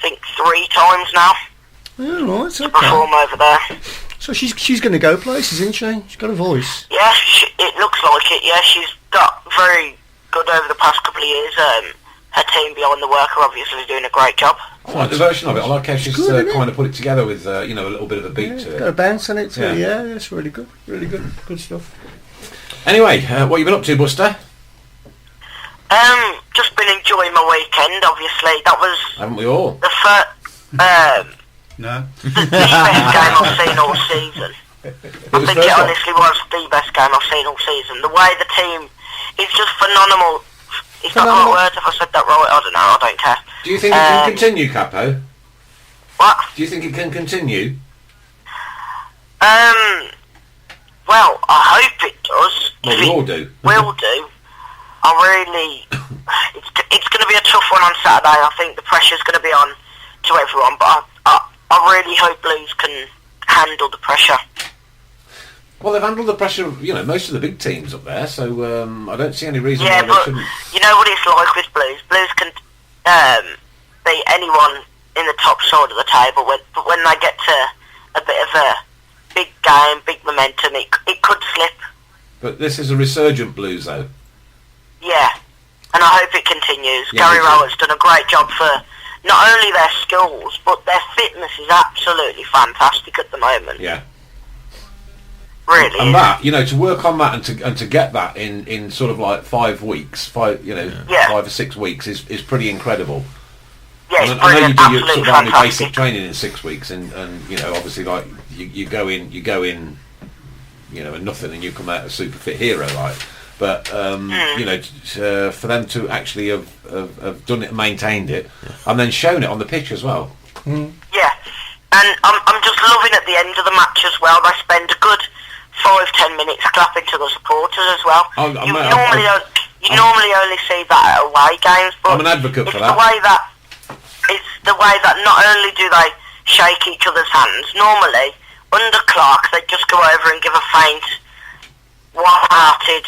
think, 3 times now. Oh, right, to okay. perform over there. So she's going to go places, isn't she? She's got a voice. Yeah, it looks like it. Yeah, she's got very good over the past couple of years. Her team behind the work are obviously doing a great job. I like the version of it. I like how she's kind of put it together with a little bit of a beat to it. Got a bounce on it too. Yeah. Yeah, it's really good. Really good. Good stuff. Anyway, what you been up to, Buster? Just been enjoying my weekend. Obviously, that was Haven't we all? the first. No. The best game I've seen all season. I think it honestly was the best game I've seen all season. The way the team is just phenomenal. Is that the right word? If I said that right, I don't know. I don't care. Do you think it can continue, Capo? What? Do you think it can continue? Well, I hope it does. Well, we all do. Will do. I really... It's going to be a tough one on Saturday. I think the pressure's going to be on to everyone, but I really hope Blues can handle the pressure. Well, they've handled the pressure of, most of the big teams up there, so I don't see any reason why they shouldn't. You know what it's like with Blues? Blues can beat anyone in the top side of the table, but when they get to a bit of a big game, big momentum, it could slip. But this is a resurgent Blues, though. Yeah, and I hope it continues. Yeah, Gary Rowett's done a great job for not only their skills, but their fitness is absolutely fantastic at the moment. Yeah. Really. And that, to work on that and to get that in sort of like 5 weeks, 5 or 6 weeks is pretty incredible. Yeah, I know you do your sort of army basic training in 6 weeks, and obviously like you go in, and nothing, and you come out a super fit hero, right? But for them to actually have done it and maintained it, and then shown it on the pitch as well. Yeah, and I'm just loving at the end of the match as well. They spend a good 5-10 minutes clapping to the supporters as well. You normally only see that at away games, but I'm an advocate for that. It's the way that not only do they shake each other's hands, normally under Clark they just go over and give a faint, warm-hearted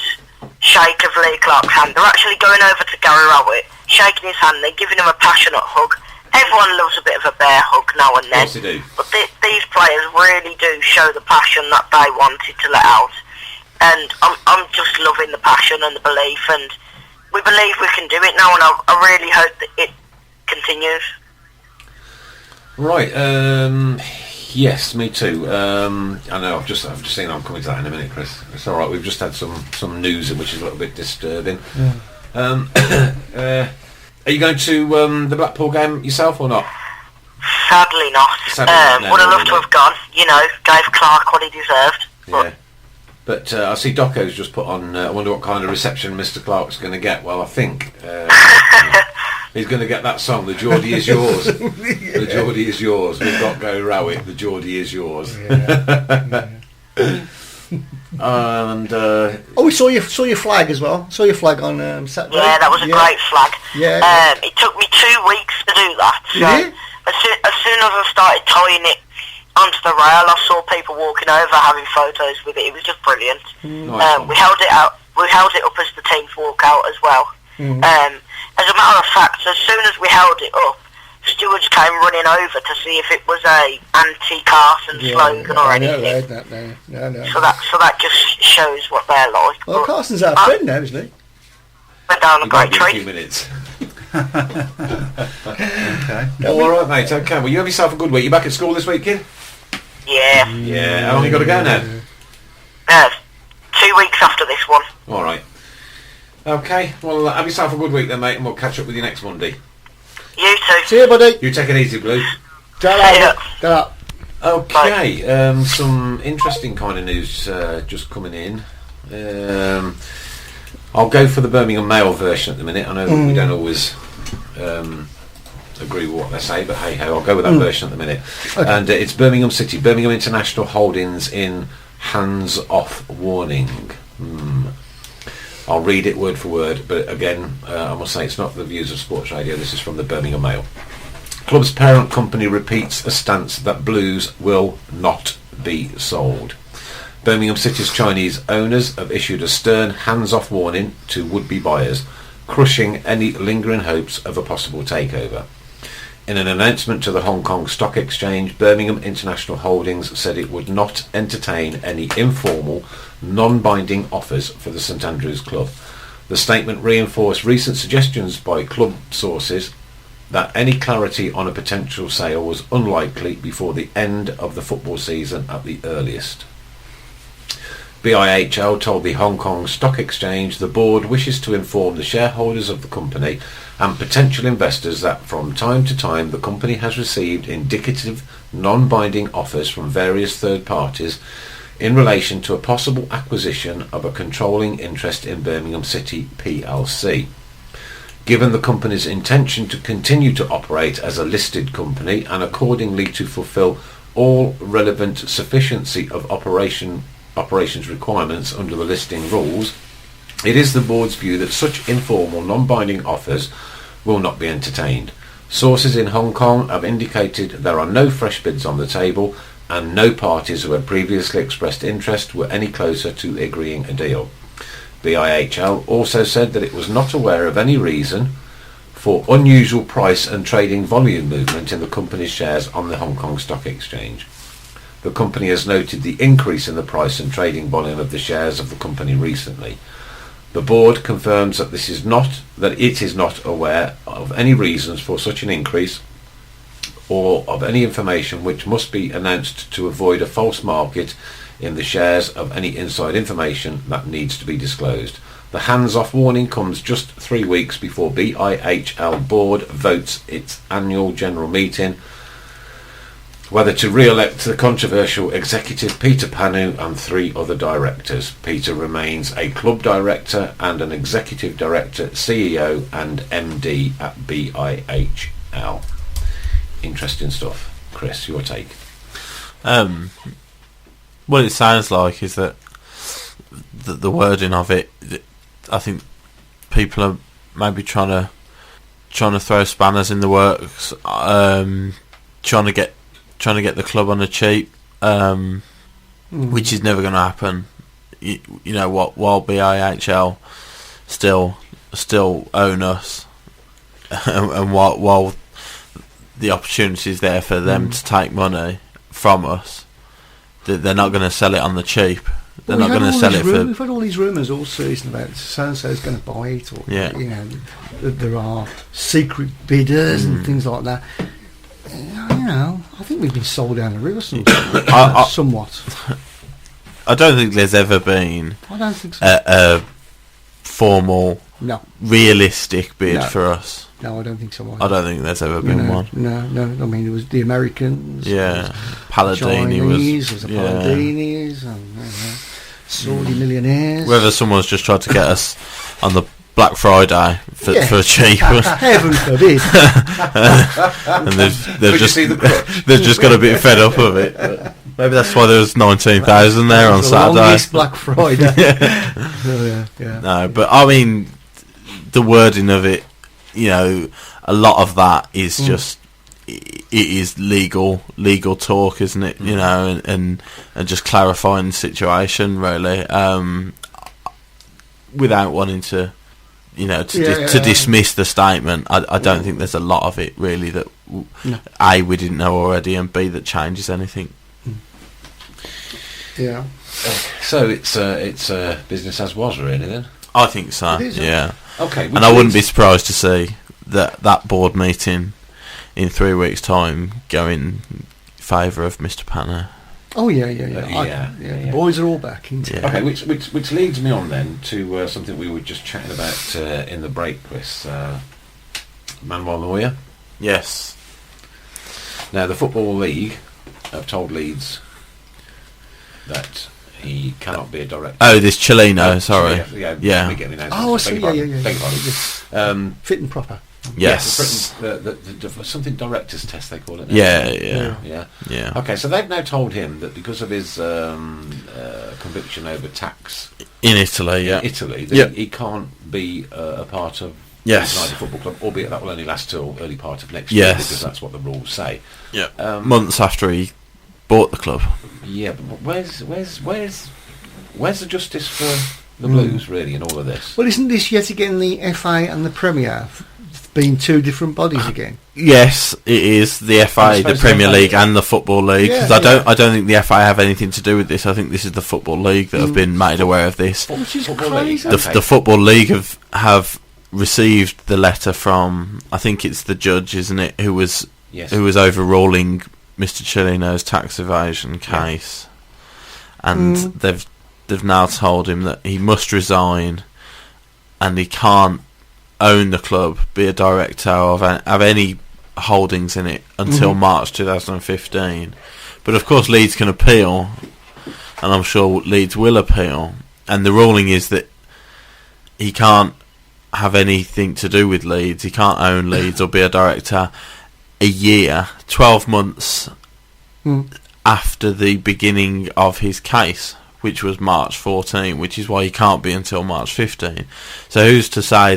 shake of Lee Clark's hand. They're actually going over to Gary Rowett, shaking his hand. They're giving him a passionate hug. Everyone loves a bit of a bear hug now and then. Of course they do. But these players really do show the passion that they wanted to let out. And I'm just loving the passion and the belief, and we believe we can do it now, and I really hope that it continues. Right, yes, me too. I know, I've just seen, I'm coming to that in a minute, Chris. It's alright, we've just had some news which is a little bit disturbing. Yeah. Are you going to the Blackpool game yourself or not? Sadly not. Would have loved to have gone, gave Clark what he deserved. Yeah. But I see Doco's just put on, I wonder what kind of reception Mr. Clark's going to get. Well, I think he's going to get that song, The Geordie Is Yours. The Geordie Is Yours. We've got Go Rowett, The Geordie Is Yours. Yeah. And we saw your flag as well. Saw your flag on Saturday. Yeah, that was a great flag. Yeah. It took me 2 weeks to do that. So Did it? as soon as I started tying it onto the rail, I saw people walking over having photos with it. It was just brilliant. Nice one. We held it out. We held it up as the team's walkout as well. As a matter of fact, as soon as we held it up, stewards came running over to see if it was a anti-Carson slogan or anything. No. So that just shows what they're like. Well, But Carson's our friend now, isn't he? went down a you great might be a tree. few minutes. Okay. All right, mate. Okay. Well, you have yourself a good week. You back at school this week, kid? Yeah. Yeah. How long you got to go now? 2 weeks after this one. All right. Okay. Well, have yourself a good week then, mate, and we'll catch up with you next Monday. You too. See you, buddy. You take it easy, Blue. Ta-ra. Okay. Some interesting kind of news just coming in. I'll go for the Birmingham Mail version at the minute. I know that we don't always agree with what they say, but hey ho, I'll go with that version at the minute. Okay. And it's Birmingham City, Birmingham International Holdings in hands-off warning. I'll read it word for word, but again, I must say it's not the views of Sports Radio. This is from the Birmingham Mail. Club's parent company repeats a stance that Blues will not be sold. Birmingham City's Chinese owners have issued a stern hands-off warning to would-be buyers, crushing any lingering hopes of a possible takeover. In an announcement to the Hong Kong Stock Exchange, Birmingham International Holdings said it would not entertain any informal, non-binding offers for the St Andrews Club. The statement reinforced recent suggestions by club sources that any clarity on a potential sale was unlikely before the end of the football season at the earliest. BIHL told the Hong Kong Stock Exchange the board wishes to inform the shareholders of the company and potential investors that from time to time the company has received indicative non-binding offers from various third parties in relation to a possible acquisition of a controlling interest in Birmingham City plc. Given the company's intention to continue to operate as a listed company and accordingly to fulfil all relevant sufficiency of operations requirements under the listing rules, it is the board's view that such informal non-binding offers will not be entertained. Sources in Hong Kong have indicated there are no fresh bids on the table and no parties who had previously expressed interest were any closer to agreeing a deal. BIHL also said that it was not aware of any reason for unusual price and trading volume movement in the company's shares on the Hong Kong Stock Exchange. The company has noted the increase in the price and trading volume of the shares of the company recently. The board confirms that it is not aware of any reasons for such an increase or of any information which must be announced to avoid a false market in the shares of any inside information that needs to be disclosed. The hands-off warning comes just 3 weeks before BIHL board votes its annual general meeting whether to re-elect the controversial executive Peter Panu and 3 other directors. Peter remains a club director and an executive director, CEO and MD at BIHL. Interesting stuff. Chris, your take? What it sounds like is that the wording of it, I think people are maybe trying to throw spanners in the works, trying to get the club on the cheap, which is never going to happen. while BIHL still own us, and while the opportunity is there for them to take money from us, they're not going to sell it on the cheap. They're not going to sell it for. We've had all these rumours all season about so and so is going to buy it, or that there are secret bidders and things like that. I think we've been sold down the river somewhat. I don't think there's ever been a formal, realistic bid for us. No, I don't think so. I don't think there's ever been one. No. I mean, it was the Americans. Yeah, Palladini was the Palladinis, and Saudi millionaires. Whether someone's just tried to get us on the Black Friday for cheap. Heaven forbid. And they've just got a bit fed up of it. But maybe that's why there was 19,000 there on Saturday. Longest Black Friday. No, but I mean, the wording of it, a lot of that is just it is legal talk, isn't it? And just clarifying the situation really, without wanting to. To dismiss the statement, I don't think there's a lot of it really that A, we didn't know already, and B, that changes anything. Yeah. So it's business as was really then. I think so. Yeah. Okay. And I wouldn't be surprised to see that board meeting in 3 weeks' time go in favour of Mr. Panner. Oh yeah. The boys are all back. Okay, which leads me on then to something we were just chatting about in the break, Chris. Manuel Neuer. Yes. Now the Football League have told Leeds that he cannot be a director. Oh, this Chileno, sorry. Yeah. Oh, I see. Yeah. Fit and proper. Yes. Something director's test they call it now. Yeah. Okay, so they've now told him that because of his conviction over tax in Italy, that he can't be a part of the United Football Club, albeit that will only last till early part of next year because that's what the rules say. Yeah. Months after he bought the club. Yeah, but where's the justice for the Blues really in all of this? Well, isn't this yet again the FA and the Premier being two different bodies again? Yes, it is the FA, the Premier League, and the Football League. Because I don't think the FA have anything to do with this. I think this is the Football League that have been made aware of this. Which is crazy. The Football League have received the letter from, I think it's the judge, isn't it, who was overruling Mr. Chileno's tax evasion case, and they've now told him that he must resign, and he can't own the club, be a director of any holdings in it until March 2015. But of course Leeds can appeal, and I'm sure Leeds will appeal, and the ruling is that he can't have anything to do with Leeds, he can't own Leeds or be a director a year, 12 months after the beginning of his case, which was March 14, which is why he can't be until March 15. So who's to say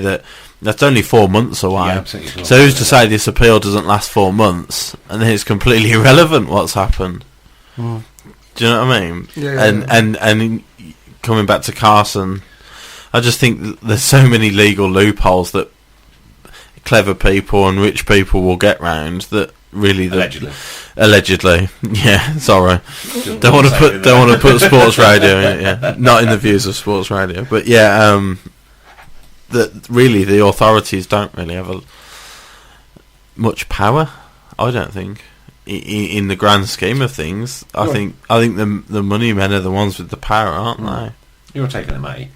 that's only 4 months away? Yeah, absolutely. So who's to say this appeal doesn't last 4 months and then it's completely irrelevant what's happened? Do you know what I mean? And coming back to Carson, I just think there's so many legal loopholes that clever people and rich people will get round that really allegedly sorry, don't want to put sports radio in it, not in the views of sports radio, but that really the authorities don't really have much power, I don't think, in the grand scheme of things. I think the money men are the ones with the power, aren't they? You're taking a mate.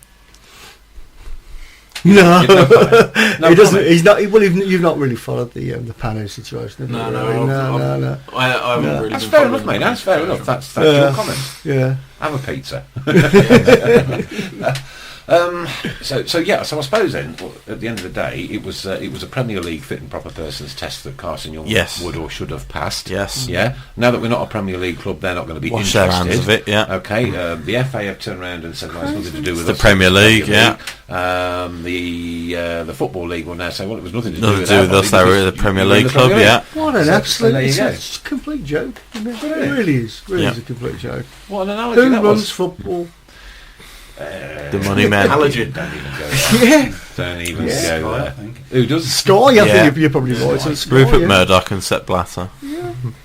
No, he doesn't. He's not. Well, you've not really followed the Pano situation. No. I haven't really. That's fair enough, mate. That's fair enough. That's your comment. Yeah. Have a pizza. So I suppose then, at the end of the day, it was a Premier League fit and proper persons test that Carson Young would or should have passed. Yes. Yeah. Now that we're not a Premier League club, they're not going to be wash interested. Their hands of it. Yeah. Okay. The FA have turned around and said, well, it's nothing to do with the Premier League. Yeah. The Football League will now say, well, it was nothing to do with us. They were the Premier League club. Yeah. What an absolute! It's a complete joke. It really is. Really is a complete joke. What an analogy Who that runs was. football? The money men. Allergen. Don't even go there. Yeah. Don't even go Sky, I there. think. Who does? Sky, I Yeah. think you're probably right. It's Sky, Rupert yeah. Murdoch and Sepp Blatter.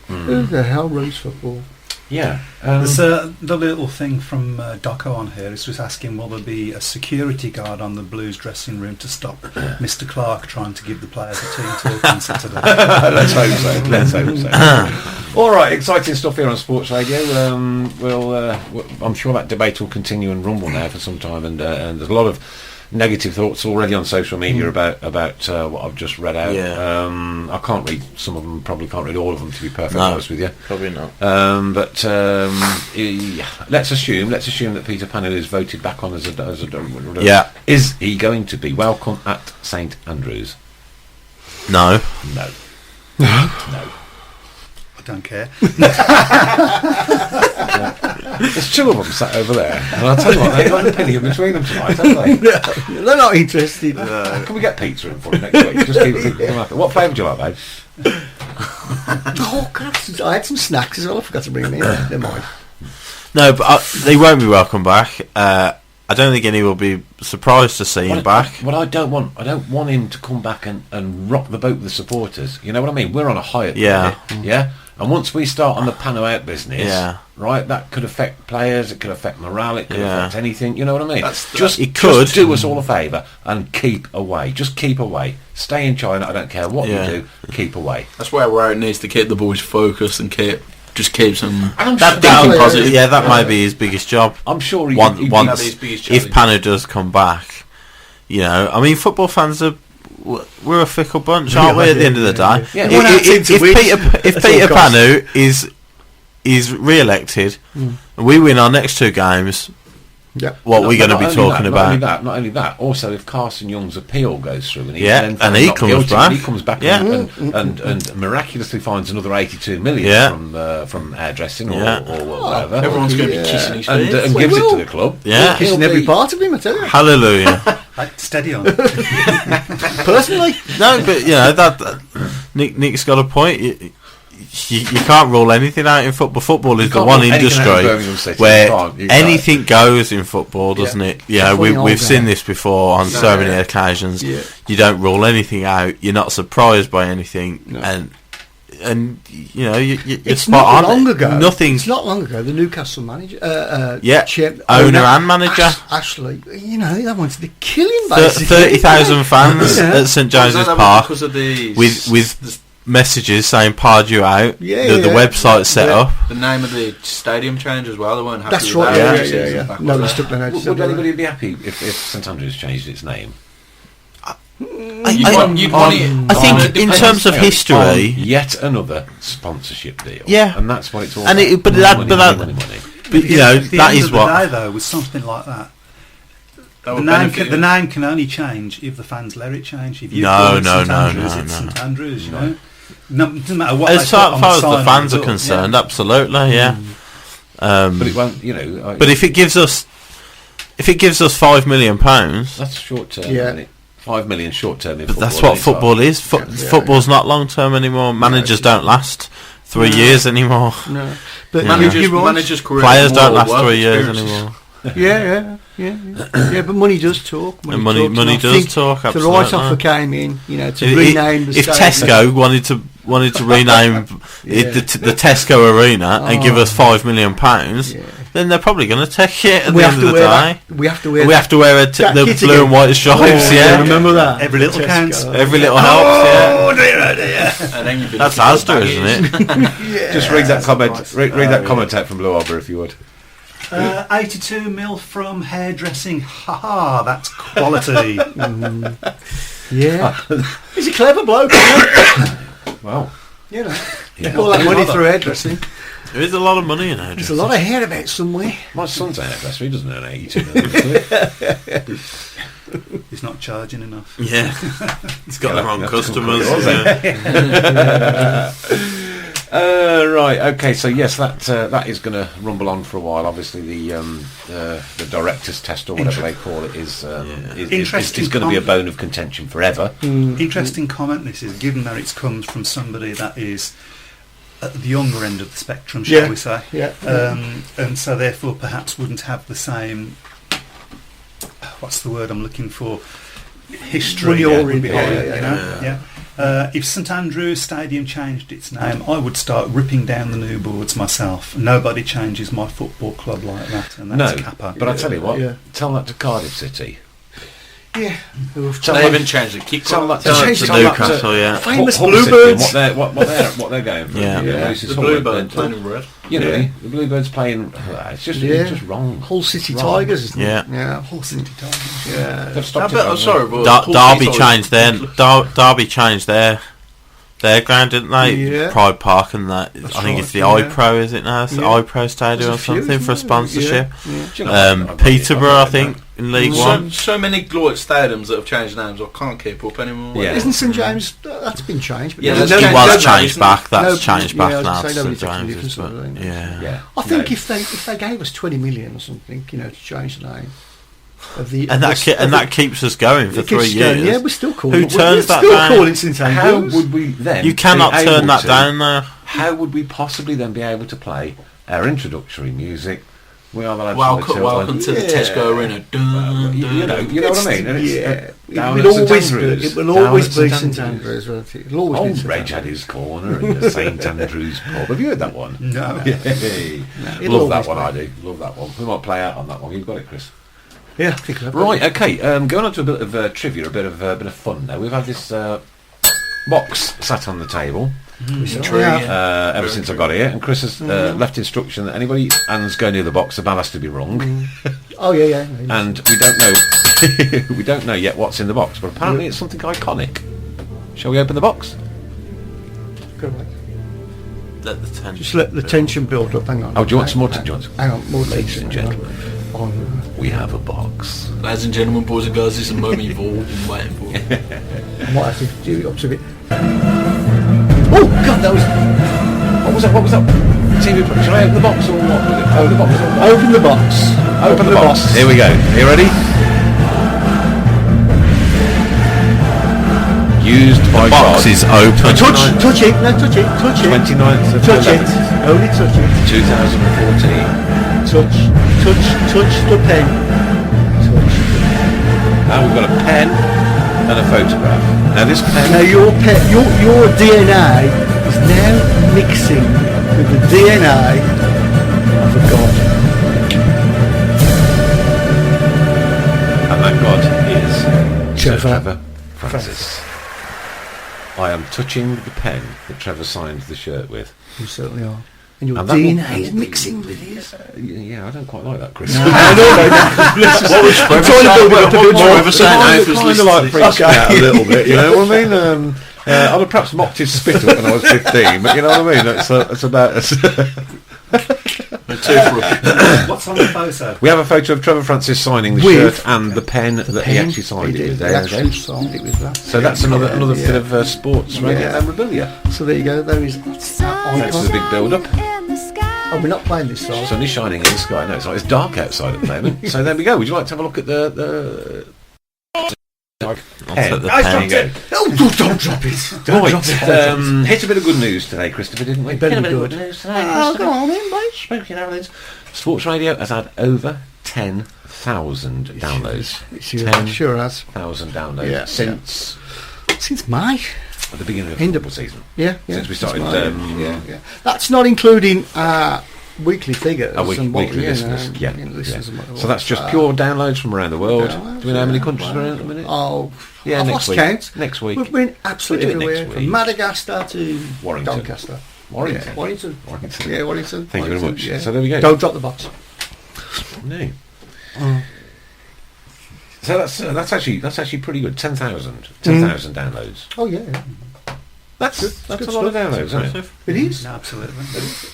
Who the hell runs football? Yeah. There's the little thing from Doco on here. It's just asking, will there be a security guard on the Blues dressing room to stop Mr. Clark trying to give the players a team talk on Saturday? Let's hope so. Let's hope so. All right, exciting stuff here on Sports Radio. I'm sure that debate will continue and rumble now for some time, and there's a lot of negative thoughts already on social media about what I've just read out. Yeah. I can't read some of them. Probably can't read all of them, to be perfectly No. honest with you. Probably not. But let's assume that Peter Panu is voted back on as a Yeah. Is he going to be welcome at St Andrews? No. No. I don't care. There's two of them sat over there, and I'll tell you what, they've got a penny in between them tonight, haven't they? They're not interested. Can we get pizza in for you next week? Just keep them happy. What flavour do you like, babe? Oh, God, I had some snacks as well. I forgot to bring them in. Never mind. No, but they won't be welcome back. I don't think any will be surprised to see him back. What I don't want him to come back and rock the boat with the supporters. You know what I mean? We're on a high at the Yeah. minute, yeah. And once we start on the Panu out business, Yeah. right, that could affect players, it could affect morale, it could Yeah. affect anything. You know what I mean? It Just could. do us all a favour and keep away. Just keep away. Stay in China. I don't care what Yeah. you do. Keep away. That's where it needs to keep the boys focused and keep some That- thinking positive. Yeah, that might be his biggest job. I'm sure he Once that'd be his biggest if challenge. Panu does come back, you know, I mean, football fans are. We're a fickle bunch, aren't we? At the end of the day, Yeah. If Peter Panu is re-elected, and we win our next two games, what we're going to be talking about? Not only that. Also, if Carson Young's appeal goes through, and he Yeah, then and found he not comes guilty, back. and he comes back, Yeah. and miraculously finds another 82 million Yeah. from hairdressing Yeah. or whatever. Everyone's going to be kissing his and feet. gives it to the club. Yeah. Kissing every part of him, I tell you. Hallelujah. Steady on. Personally, No, but you know that Nick's got a point. You can't rule anything out in football. Football is the can't one rule anything out in industry Birmingham City. where You can't. anything goes in football, doesn't it? You know, Funny old we've seen game. this before on so many occasions. Yeah. You don't rule anything out. You're not surprised by anything, and you know you're it's spot not on. long ago. Nothing's It's not long ago. The Newcastle manager, owner and manager. Ashley, you know, they wanted to kill him. Basically, 30,000 fans Yeah. at St James's Was that Park because of the with messages saying "Pard you out." Yeah, the yeah. website set Yeah. up. the name of the stadium change as well? They weren't happy That's with right. that. Yeah. No, they stuck their nose. Would anybody be happy if St Andrews changed its name? You'd want it I think in terms of history, On yet another sponsorship deal. Yeah. And that's what it's all And about. it- but Money, that- money, but money, that- money, money. but you know At the that end is of the what. day, though, with something like that, That the would name, benefit the you. name can only change if the fans let it change. If you No, call it no, St no, Andrews, no, it's no. St Andrews, you know. No, it doesn't matter what. As they put on far as sign the on fans are door, concerned, yeah. absolutely, yeah. But it won't, you know. But if it gives us £5 million, That's short term, Yeah. isn't it? 5 million short term in but football. that's what isn't it? football is. Football's not long term anymore. Managers don't last 3 years anymore. No, but Yeah. Managers' you're right. managers' career Players more don't last work 3 years experiences. anymore. Yeah. But money does talk. And money talks, and I does think talk, The right absolutely. offer came in, you know, to If- rename the if stadium. Tesco wanted to rename the Tesco Arena and give us £5 million, then they're probably going to take it at we the have end to of the wear day. that. We have to wear. We that- have to wear that the kit blue again. and white stripes, Oh, yeah. remember that? Every little Tesco. counts. Every little helps, yeah. And then you'd be That's looking at Asda, baggies. isn't it? Just read that comment. Read that comment out from Blue Arbor if you would. 82 mil from hairdressing. Ha, that's quality. Yeah, he's a clever bloke. Wow. You know, all that money through hairdressing. There is a lot of money in it. There's a lot of hair about somewhere. My son's a hairdresser. He doesn't earn 82 million. He's not charging enough. Yeah, it's got the wrong customers. Right. Okay. So yes, that is going to rumble on for a while. Obviously, the director's test or whatever they call it is Interesting going to be a bone of contention forever. Interesting comment this is, given that it comes from somebody that is at the younger end of the spectrum, shall we say. Yeah. And so therefore perhaps wouldn't have the same what's the word I'm looking for? History Well, would be higher, yeah, you know? If St Andrews Stadium changed its name, I would start ripping down the new boards myself. Nobody changes my football club like that, and that's Kappa. But I tell you what, tell that to Cardiff City. Yeah. They haven't changed the kick. Tell that to Newcastle, Famous Hull Bluebirds. City, what they're going for. Yeah. The Bluebirds playing in red. You know, the Bluebirds playing. It's just wrong. Hull City Tigers, isn't it? Yeah. Hull City Tigers. Yeah. They've stopped I'm sorry, but Derby changed Derby changed their ground, didn't they? Yeah. Pride Park and that. That's I think right, it's the yeah. iPro, is it now? It's the Yeah. iPro Stadium or There's a few, something for a isn't sponsorship. Yeah. Peterborough, I think, in League One. So many glorious stadiums that have changed names, I can't keep up anymore. Yeah. Isn't St James? That's been changed. But Yeah, no- that's no- changed. It was no- changed back. That's changed back I was now gonna to say St nobody James's. difference, But, I think. Yeah. I think if they gave us 20 million or something, to change the name of the and that keeps us going for it 3 keeps years. going, yeah, we're still calling Who it. turns we're that still down? calling it St How Andrews. would we then? You cannot be turn able that to- down now. How would we possibly then be able to play our introductory music? We are the lads Welcome to the Tesco Arena. You know what I mean? And it's, down It at will St always be. Andrews. It will Down always at be St St Andrews. won't it? It'll always be Old St Reg Andrews. had his corner in the St Andrews pub. Have you heard that one? No. Yay. it'll Love that always one, be. I do. Love that one. We might play out on that one. You've got it, Chris. Yeah, I think so. Right, okay. Going on to a bit of trivia, a bit of fun now. We've had this box sat on the table ever since I got here, and Chris has left instruction that anybody hands go near the box, the ball has to be wrong. Oh yeah. And we don't know we don't know yet what's in the box, but apparently it's something iconic. Shall we open the box? Go away. Let the tension Just let the tension build up. Hang on. Oh, do you want some more? Hang on, more Ladies tension. and gentlemen, we have a box. Ladies and gentlemen, boys and girls, this is the moment you've all been waiting for. I might have to do it up to a bit. Oh God, that was. What was that? TV, shall I open the box or what? Oh, the box. Open the box. Open the box. Here we go. Are you ready? Used by box God. is open. Touch it. No, touch it. 29th of Touch it. 11th, Only touch it. 2014. Touch the pen. Touch. Now we've got a pen and a photograph. Now this pen. Now your DNA is now mixing with the DNA of a god. And that God is Sir Trevor Trevor Francis. I am touching the pen that Trevor signed the shirt with. You certainly are. And your And that DNA is mixing with his. Yeah, I don't quite like that, Chris. No. I'm trying to build it up a bit more. Kind of like freaks me out a little bit, you know what I mean? I'd have perhaps mocked his spit up when I was 15, but you know what I mean? It's about... What's on the photo? We have a photo of Trevor Francis signing the shirt and the pen that he actually signed it with. There you go. So that's another bit of sports radio memorabilia. So there you go. There is. Thanks for the big build-up. Oh, we're not playing this song. Sun is shining in the sky. No, it's dark outside at the moment. So there we go. Would you like to have a look at the pen? Oh, don't drop it. Don't drop it. Hit a bit of good news today, Christopher, didn't we? Better Hit a be bit of good. good news today. Oh, go on in, mate. Smoking Arrowheads. Sports Radio has had over 10,000 downloads. It sure has. 10,000 downloads since May. At the beginning of the football season. Yeah. Since we started. Yeah. That's not including weekly figures. Weekly listeners. So that's just pure downloads from around the world. Do we know how many countries we're in at the minute? Oh, yeah, I've next lost week. count. Next week. We've been absolutely We'll do it everywhere, next from week. Madagascar to Warrington. Doncaster. Warrington. Yeah, Warrington. Yeah, Warrington. Thank you very much. Yeah. So there we go. Don't drop the box. No. So that's actually pretty good. 10,000 downloads. Oh yeah. That's a lot of downloads, isn't it? It is. Absolutely.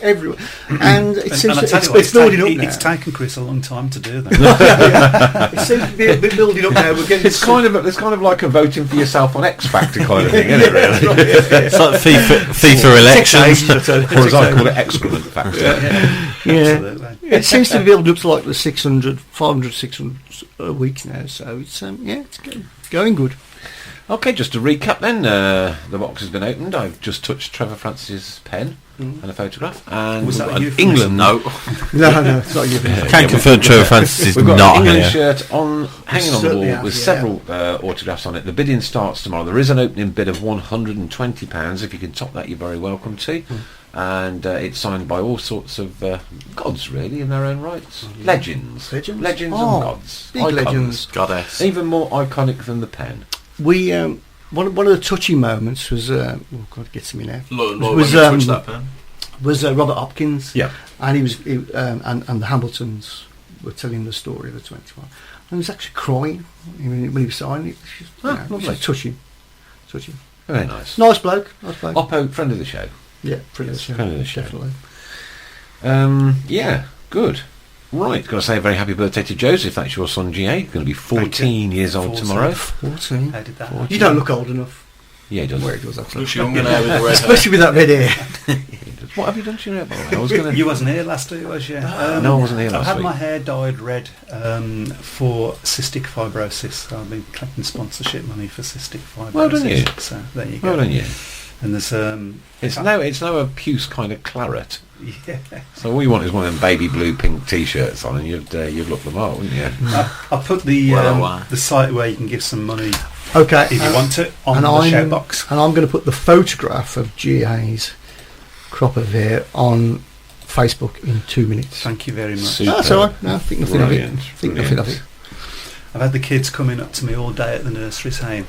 Everywhere. And it seems I tell you what, it's building up now. It's taken Chris a long time to do that. It seems to be a bit building up now. We're getting It's kind of like a voting for yourself on X Factor kind of thing, isn't it? Really? It's like FIFA elections. Or as I call it, excrement factor. Yeah. It seems to be building up to like the 500, 600 a week now. So it's it's going good. Okay, just to recap then, the box has been opened. I've just touched Trevor Francis's pen and a photograph. And Was that we've a got euphemism? England. No, it's not you. Can confirm Trevor Francis is We've got not an England here. shirt on, hanging on the certainly wall have, with yeah. several autographs on it. The bidding starts tomorrow. There is an opening bid of £120. If you can top that, you're very welcome to. And it's signed by all sorts of gods, really, in their own rights. Legends Legends? and Oh, gods. big Icons. legends. Goddess. Even more iconic than the pen. We one of the touching moments was oh God, it gets me now. Lloyd, Was, when you touch that pen. Was Robert Hopkins? Yeah. And and the Hamiltons were telling the story of the 21, and he was actually crying when he was signing it. It was lovely. touching. Very nice. Nice bloke. Oppo, friend of the show. Yeah, friend of the show. Friend of the show. Definitely. Yeah, good. Right, got to say a very happy birthday to Joseph. That's your son, GA. Going to be 14 years old tomorrow. 14. How did that? 14. You don't look old enough. Yeah, he does. Where he does, actually. Looks younger now with the red hair. Especially with that red hair. He does. What have you done to your hair, by the way? I was going to... You wasn't here last week, was you? No, I wasn't here I've last had week. my hair dyed red for cystic fibrosis. So I've been collecting sponsorship money for cystic fibrosis. Well done you. So there you go. Well done, you. And there's It's now a puce kind of claret. yeah. So all you want is one of them baby blue pink T-shirts on, and you'd look them up, wouldn't you? I'll put the Well, the site where you can give some money Okay. if you want to on and the shout box. And I'm going to put the photograph of GA's crop of hair on Facebook in 2 minutes. Thank you very much. Super. No, that's all right. No, think nothing Brilliant. of it. Think nothing of it. I've had the kids coming up to me all day at the nursery saying,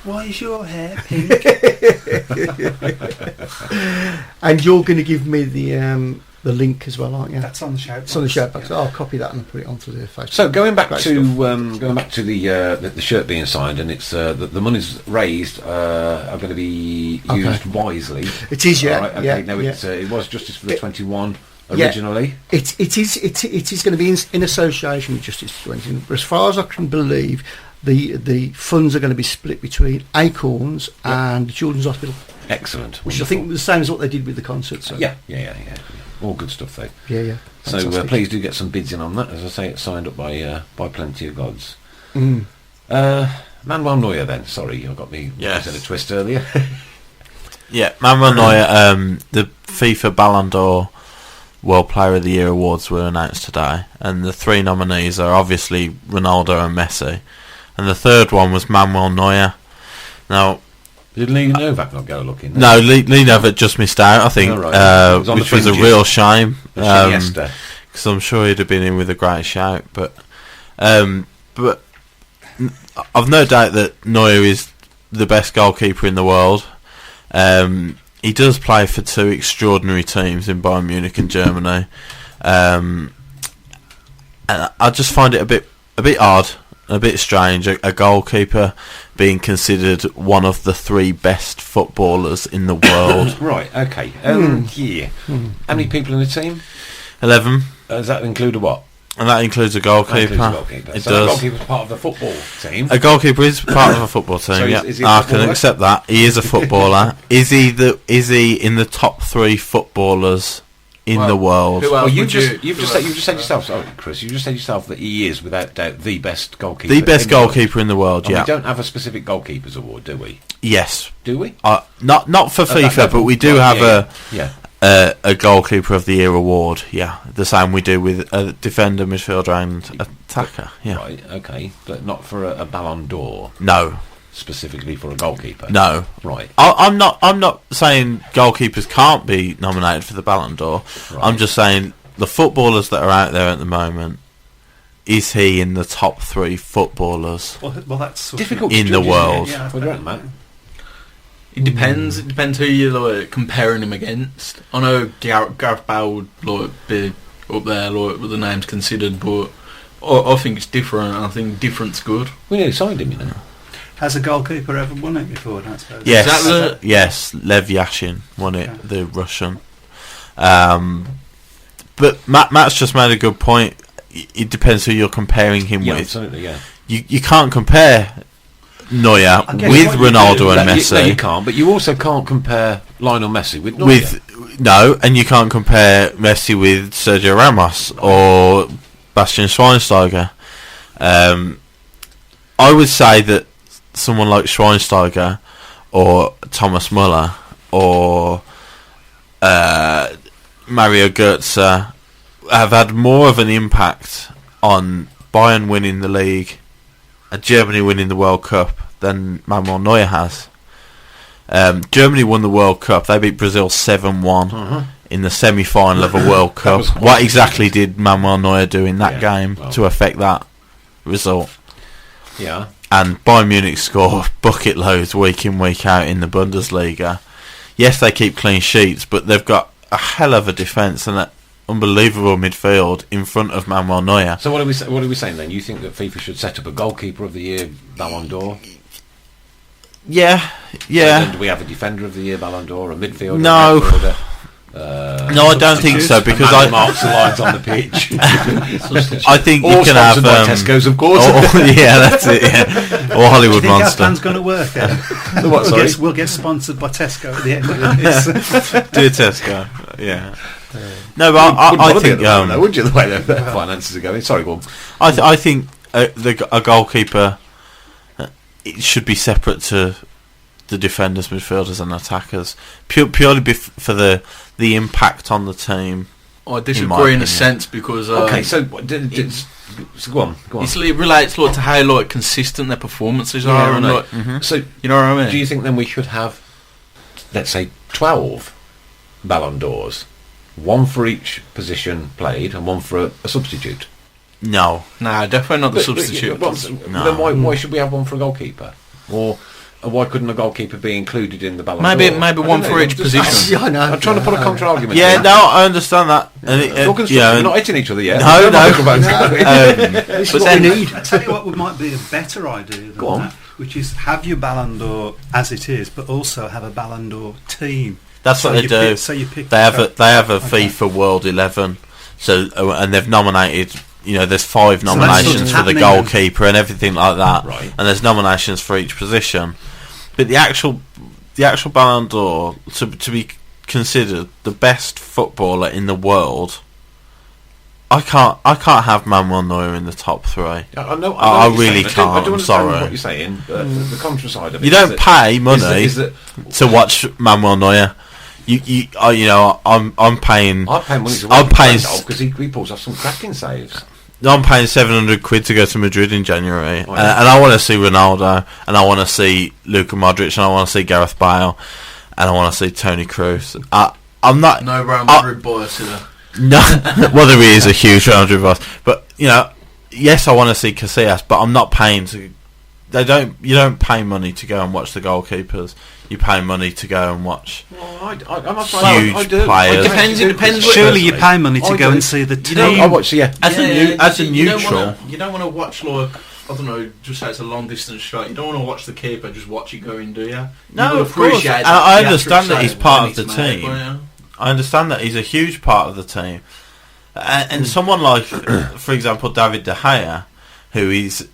"Why is your hair pink?" And you're going to give me the link as well, aren't you? That's on the shout box. It's on the shout box. I'll copy that and put it onto the Facebook. So going back Great to stuff. the shirt being signed, and it's the monies raised are going to be used wisely. It is, yeah. All right, okay. Yeah, No, yeah. it was Justice for the 21 Yeah. originally. It is going to be in association with Justice 20. As far as I can believe, the funds are going to be split between Acorns and the Children's Hospital, Excellent. which I think was the same as what they did with the concert. So. Yeah. All good stuff though. Yeah. So Fantastic. please do get some bids in on that. As I say, it's signed up by plenty of gods. Mm. Manuel Neuer then. Sorry, I got me Yes. in a twist earlier. Yeah, Manuel Neuer, the FIFA Ballon d'Or World Player of the Year awards were announced today, and the three nominees are obviously Ronaldo and Messi, and the third one was Manuel Neuer. Now, Did Lee Novak not go looking? no, Lee Novak just missed out, I think, Oh, right. It was on the which was a fringes. real shame, Iniesta. because I'm sure he'd have been in with a great shout. But I've no doubt that Neuer is the best goalkeeper in the world. He does play for two extraordinary teams in Bayern Munich and Germany, and I just find it a bit odd, a bit strange, a goalkeeper being considered one of the three best footballers in the world. Right. Okay. Yeah. How many people in the team? 11, Does that include a what? and that includes a That goalkeeper. includes a goalkeeper. It So does. the goalkeeper's part of the football team. A goalkeeper is part of a football team. So yeah, is he a I can footballer? accept that. He is a footballer. Is he in the top three footballers in the world? Who else Well, would you've just said yourself. Sorry, Chris. You just said yourself that he is, without doubt, the best goalkeeper. The best in the world. goalkeeper in the world. And Yeah. we don't have a specific goalkeepers award, do we? Yes. Do we? Not for At that FIFA, level? but we do Right, have yeah. a goalkeeper of the year award. Yeah, the same we do with a defender, midfielder, and attacker. Yeah. Right. Okay, but not for a Ballon d'Or, No. specifically for a goalkeeper. No. Right. I'm not saying goalkeepers can't be nominated for the Ballon d'Or. Right. I'm just saying the footballers that are out there at the moment. Is he in the top three footballers? Well, that's sort Difficult In to the judge, world. isn't it? Yeah. What do you reckon, Matt? It depends. It depends who you're comparing him against. I know Gareth Bale would be up there with the names considered, but I think it's different. I think different's good. We nearly signed him, you know. Has a goalkeeper ever won it before? I suppose. Yes, Is that yes. Lev Yashin won it, Yeah. the Russian. But Matt's just made a good point. It depends who you're comparing him Yeah, with. absolutely, yeah. You can't compare Neuer I guess with what you Ronaldo do- and No, Messi. you can't, but you also can't compare Lionel Messi with Neuer. And you can't compare Messi with Sergio Ramos or Bastian Schweinsteiger. I would say that someone like Schweinsteiger or Thomas Muller or Mario Götze have had more of an impact on Bayern winning the league and Germany winning the World Cup than Manuel Neuer has. Germany won the World Cup. They beat Brazil 7-1 in the semi-final of a World Cup. What exactly did Manuel Neuer do in that game to affect that result? Yeah. And Bayern Munich score bucket loads week in, week out in the Bundesliga. Yes, they keep clean sheets, but they've got a hell of a defence and an unbelievable midfield in front of Manuel Neuer. So what are we saying then? You think that FIFA should set up a goalkeeper of the year Ballon d'Or? Yeah. So then do we have a defender of the year Ballon d'Or, a midfielder? No. No, I don't think so, because I marks the lines on the pitch. I think you can have Tesco's, of course. Yeah, that's it. Yeah. Or Hollywood Do you think Monster. our plan's going to work? What, sorry? We'll get sponsored by Tesco at the end of this. Do a Tesco. Yeah. No, but I think would you, the way the finances are going? Sorry, go on. I think a goalkeeper it should be separate to the defenders, midfielders, and attackers, purely for the impact on the team. I disagree in a sense because okay, so go on. It relates to how consistent their performances are, and so you know what I mean. Do you think then we should have, let's say, 12 Ballon d'Ors, one for each position played and one for a substitute? No, definitely not the substitute. Then why should we have one for a goalkeeper? Or why couldn't a goalkeeper be included in the Ballon d'Or? Maybe one for each position. Yeah, I know. I'm trying to put a counter argument. Yeah, no, I understand that. And you're not hitting each other yet. No. This is what we need. I tell you what might be a better idea than that, which is have your Ballon d'Or as it is, but also have a Ballon d'Or team. That's what they do. You pick. They have a FIFA World 11. So and they've nominated. There's 5 nominations for the goalkeeper and everything like that, right? And there's nominations for each position. But the actual Ballon d'Or to be considered the best footballer in the world, I can't have Manuel Neuer in the top 3. I really can't. I'm sorry. What you're saying, the contra side of it. You don't pay money to watch Manuel Neuer. I'm paying. I pay money to watch because he pulls off some cracking saves. I'm paying £700 to go to Madrid in January, and I want to see Ronaldo, and I want to see Luka Modric, and I want to see Gareth Bale, and I want to see Toni Kroos. I'm not no Real Madrid bias either. No, well there is a huge Real Madrid bias, but yes, I want to see Casillas, but I'm not paying to. You don't pay money to go and watch the goalkeepers. You pay money to go and watch huge players. It depends. Surely you pay money to go and see the team. I watch, as a neutral. You don't want to watch I don't know. Just say it's a long distance shot. You don't want to watch the keeper. Just watch it go in, do you? No, of course. I understand that he's part of the team. I understand that he's a huge part of the team. And someone like, for example, David De Gea, who is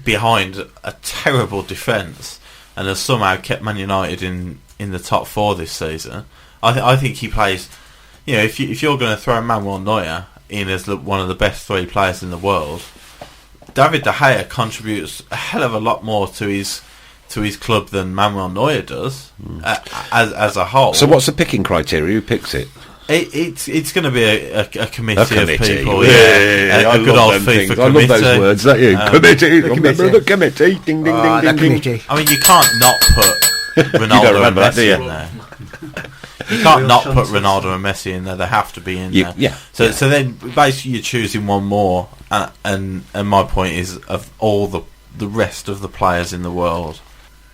behind a terrible defence and has somehow kept Man United in the top 4 this season. I think he plays. If you're going to throw Manuel Neuer in as one of the best 3 players in the world, David De Gea contributes a hell of a lot more to his club than Manuel Neuer does as a whole. So what's the picking criteria? Who picks it? It's going to be a committee of people. Yeah, a good old FIFA committee. I love those words. That you committee. Remember the committee? Ding ding ding ding ding. I mean, you can't not put Ronaldo and Messi in there. You can't not put Ronaldo and Messi in there. They have to be in there. Yeah. So then basically you're choosing one more, and my point is of all the rest of the players in the world,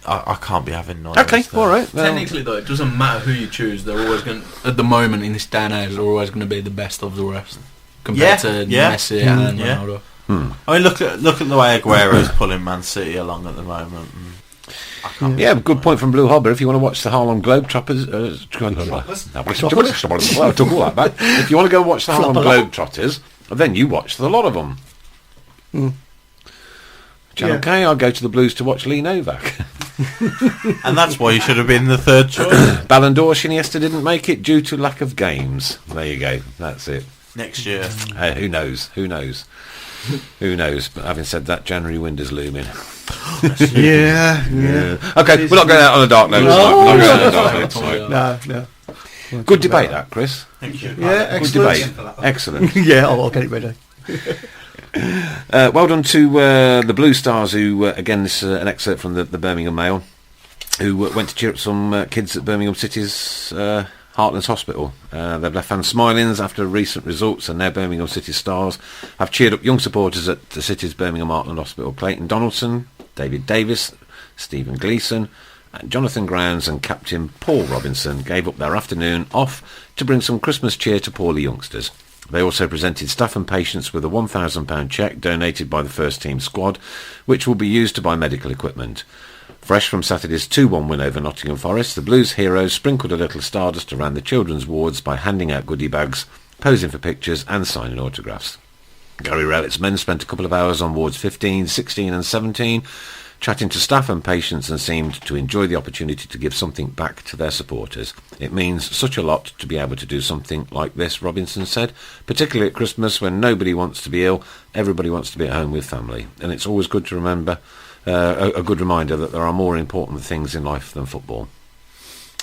I can't be having Neuer. Okay, all right. Technically, though, it doesn't matter who you choose. They're always going. At the moment, in this day and age, they're always going to be the best of the rest compared to Messi and Ronaldo. I mean, look at the way Aguero's pulling Man City along at the moment. Good point from Blue Hobber. If you want to watch the Harlem Globetrotters, if you want to go watch the Harlem Globetrotters, then you watch the lot of them. Channel K, I'll go to the Blues to watch Lee Novak. And that's why you should have been the third choice. Ballon d'Or Iniesta didn't make it due to lack of games. There you go. That's it. Next year. Who knows? Who knows? But having said that, January wind is looming. Yeah. Okay, we're not going out on a dark note. No. Good debate, that, Chris. Thank you. Yeah, Good excellent. debate. Excellent. Yeah, I'll get it ready. Well done to the Blue Stars, who, again, this is an excerpt from the Birmingham Mail, who went to cheer up some kids at Birmingham City's Heartlands Hospital. They've left fans smiling after recent results, and their Birmingham City Stars have cheered up young supporters at the City's Birmingham Heartland Hospital. Clayton Donaldson, David Davis, Stephen Gleeson, and Jonathan Grounds and Captain Paul Robinson gave up their afternoon off to bring some Christmas cheer to poorly youngsters. They also presented staff and patients with a £1,000 cheque donated by the first team squad, which will be used to buy medical equipment. Fresh from Saturday's 2-1 win over Nottingham Forest, the Blues heroes sprinkled a little stardust around the children's wards by handing out goodie bags, posing for pictures and signing autographs. Gary Rowett's men spent a couple of hours on wards 15, 16 and 17, chatting to staff and patients, and seemed to enjoy the opportunity to give something back to their supporters. It means such a lot to be able to do something like this, Robinson said, particularly at Christmas when nobody wants to be ill, everybody wants to be at home with family. And it's always good to remember, a good reminder that there are more important things in life than football.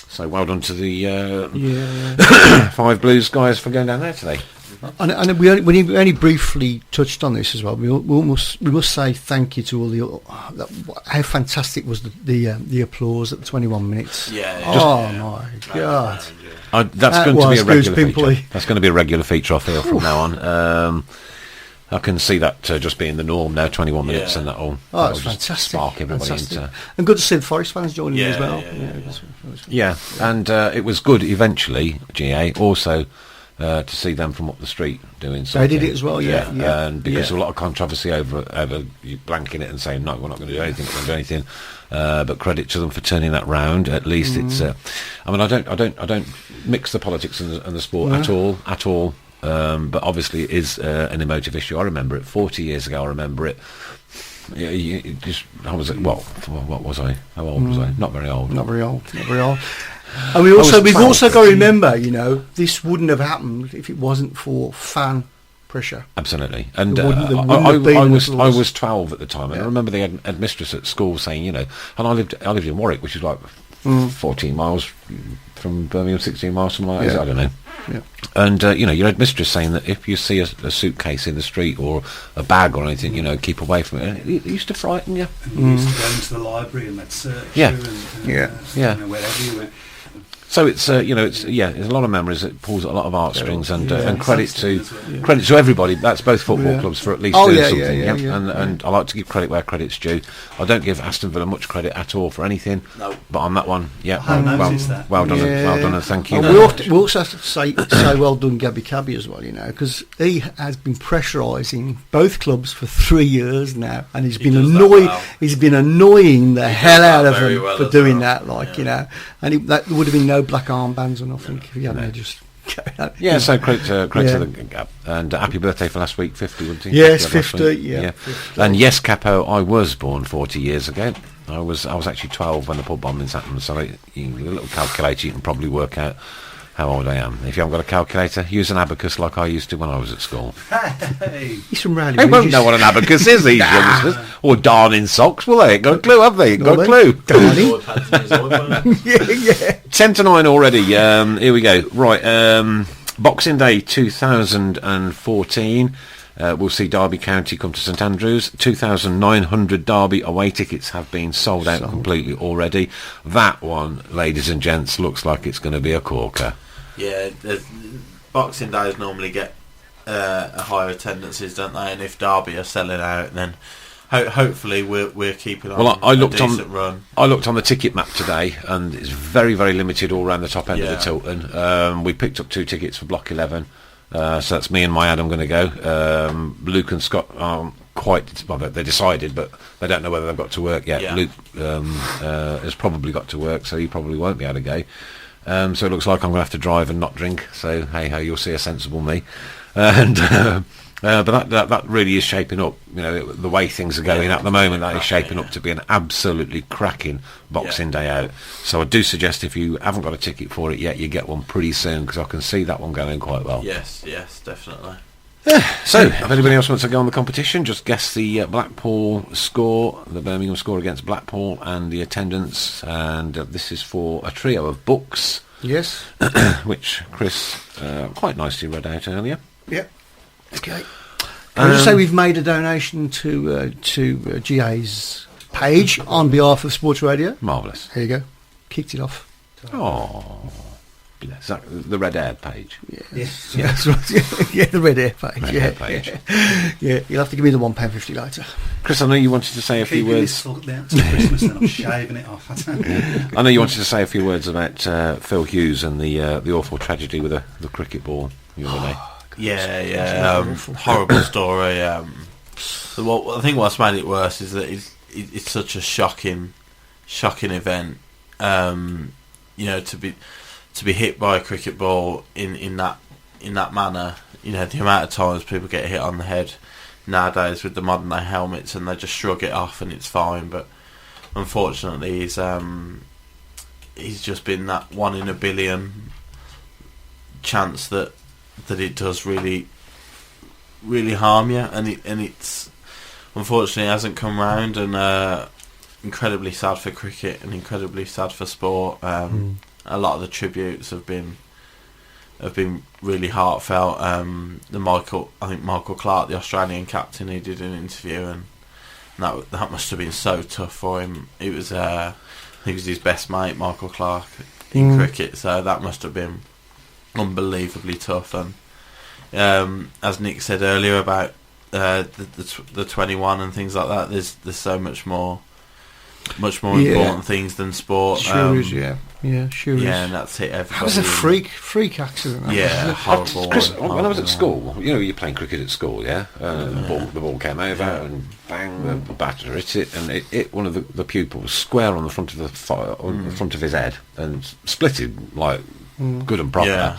So well done to the 5 Blues guys for going down there today. And we only briefly touched on this as well. We must say thank you to all the. How fantastic was the applause at the 21 minutes? My God! That's going to be a regular pimply. feature. That's going to be a regular feature, I feel, from now on. I can see that just being the norm now. 21 minutes, and that'll it's just fantastic. spark everybody into. And good to see the Forest fans joining as well. And it was good eventually, GA, also to see them from up the street doing something. They did it as well, yeah. And because of a lot of controversy over you blanking it and saying, no, we're not going to do anything, we're going to do anything. But credit to them for turning that round. At least it's. I mean, I don't mix the politics and the sport at all. But obviously it is an emotive issue. I remember it 40 years ago. I remember it. How was it? Well, what was I? How old was I? Not very old. And we've also got to remember, this wouldn't have happened if it wasn't for fan pressure. Absolutely. And There wouldn't I have been was 12 at the time, and I remember the headmistress at school saying, and I lived in Warwick, which is like 14 miles from Birmingham, 16 miles, something like that. I don't know. Yeah. And your headmistress saying that if you see a suitcase in the street or a bag or anything, keep away from it. It used to frighten you. And you used to go into the library and they'd search you wherever you went. So it's there's a lot of memories. It pulls at a lot of heartstrings, and credit to everybody. That's both football clubs for at least doing something. And I like to give credit where credit's due. I don't give Aston Villa much credit at all for anything. No. But on that one, well done, and thank you. We also have to say well done, Gabby Cabby as well. Because he has been pressurising both clubs for 3 years now, and he's been annoying the hell out of them for doing that. And that would have been no black armbands or nothing if you hadn't just. So credit to the Gab, and happy birthday for last week, 50, wasn't he? Yes, 50, 50. And yes, Capo, I was born 40 years ago. I was actually 12 when the pub bombings happened, so with a little calculator you can probably work out how old I am. If you haven't got a calculator, use an abacus like I used to when I was at school. He's from Raleigh. They won't know what an abacus is, these youngsters. Or darning socks, will they? Ain't got a clue, have they? Ain't got a clue. 10 to 9 already. Here we go. Right, Boxing Day 2014. We'll see Derby County come to St Andrews. 2,900 Derby away tickets have been sold out completely already. That one, ladies and gents, looks like it's going to be a corker. Yeah, Boxing Days normally get a higher attendances, don't they? And if Derby are selling out, then hopefully we're keeping on a decent run. I looked on the ticket map today, and it's very, very limited all around the top end of the Tilton. We picked up 2 tickets for Block 11. So that's me and my Adam going to go. Luke and Scott aren't quite. Well, they decided, but they don't know whether they've got to work yet. Luke has probably got to work, so he probably won't be able to go. So it looks like I'm going to have to drive and not drink. So hey ho, you'll see a sensible me. And but that really is shaping up. The way things are going at the moment, that is shaping up to be an absolutely cracking Boxing Day out. So I do suggest if you haven't got a ticket for it yet, you get one pretty soon, because I can see that one going quite well. Yes, definitely. So, if anybody else wants to go on the competition, just guess the Blackpool score, the Birmingham score against Blackpool, and the attendance. And this is for a trio of books. Yes. Which Chris quite nicely read out earlier. Yep. Okay. Can I just say we've made a donation to GA's page on behalf of Sports Radio. Marvellous. There you go. Kicked it off. Oh. Is that the Red Air page? Yes. Yeah, that's right. Yeah, the Red Air page. Red Air page. Yeah, you'll have to give me the £1.50 later. Chris, I know you wanted to say a few words. Down to Christmas, and I'm shaving it off. I know you wanted to say a few words about Phil Hughes and the awful tragedy with the cricket ball the other day. Yeah. Horrible story. I think what's made it worse is that it's such a shocking event. To be hit by a cricket ball in that manner. The amount of times people get hit on the head nowadays with the modern day helmets and they just shrug it off and it's fine. But unfortunately, he's just been that 1 in a billion chance that it does really, really harm you, and it's unfortunately hasn't come round, and incredibly sad for cricket and incredibly sad for sport. A lot of the tributes have been really heartfelt. Michael Clark, the Australian captain, he did an interview, and that must have been so tough for him. It was I think it was his best mate, Michael Clark, in cricket, so that must have been unbelievably tough. And as Nick said earlier about the 21 and things like that, there's so much more important things than sport. Sure is, yeah, sure is. Yeah, and that's hit everybody. That was a freak accident. Yeah, horrible. Chris, when I was at school, you're playing cricket at school, yeah? The ball came over and bang, the batter hit it, and it hit one of the pupils square on the front of the front of his head and split him like good and proper. Yeah.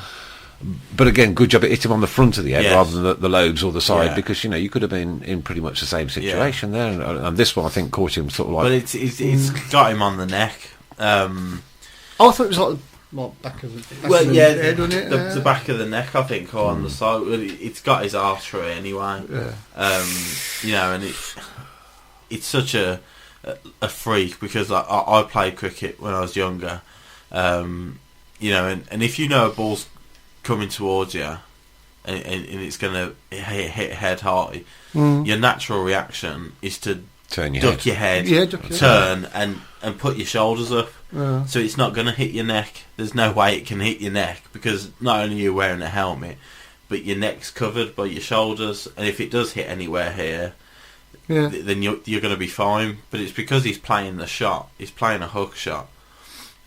But again, good job it hit him on the front of the head rather than the lobes or the side, Yeah. because you could have been in pretty much the same situation there, and this one I think caught him sort of like. But it's got him on the neck. I thought it was like back of the head, wasn't it? The back of the neck, I think, or on the side. Well, it's got his artery anyway. Yeah. And it's such a freak, because I played cricket when I was younger. And if you know a ball's coming towards you and it's going to hit head hard, your natural reaction is to duck your head, turn and put your shoulders up. So it's not going to hit your neck. There's no way it can hit your neck, because not only are you wearing a helmet, but your neck's covered by your shoulders, and if it does hit anywhere here, then you're going to be fine. But it's because he's playing the shot. He's playing a hook shot,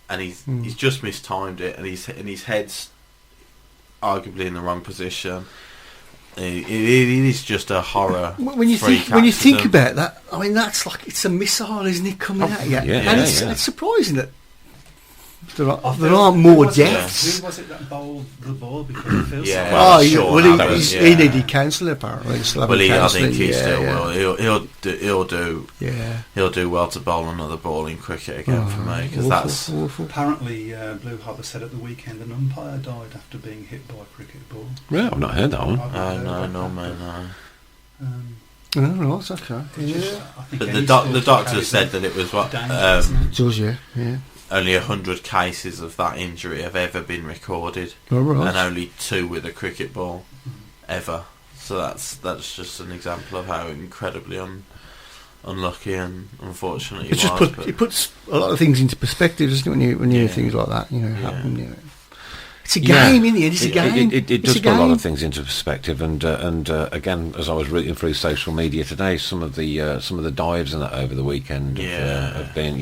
and he's just mistimed it, and his head's arguably in the wrong position. It is just a horror. When you think about that, I mean, that's like, it's a missile, isn't it, coming at you? And it's surprising that there aren't more deaths. Who was it that bowled the ball because it feels he needed counselling apparently. I think he still will. He'll do well to bowl another ball in cricket again for me, because that's awful. Apparently Blue Hopper said at the weekend an umpire died after being hit by a cricket ball. Yeah, I've not heard that one. No, it's okay. But the doctor said that it was only 100 cases of that injury have ever been recorded, and only 2 with a cricket ball ever. So that's just an example of how incredibly unlucky and unfortunate he was. It puts a lot of things into perspective, doesn't it, when you hear things like that happen. It's a game, isn't it? It's a game. It does put a lot of things into perspective, and again, as I was reading through social media today, some of the dives and that over the weekend have been,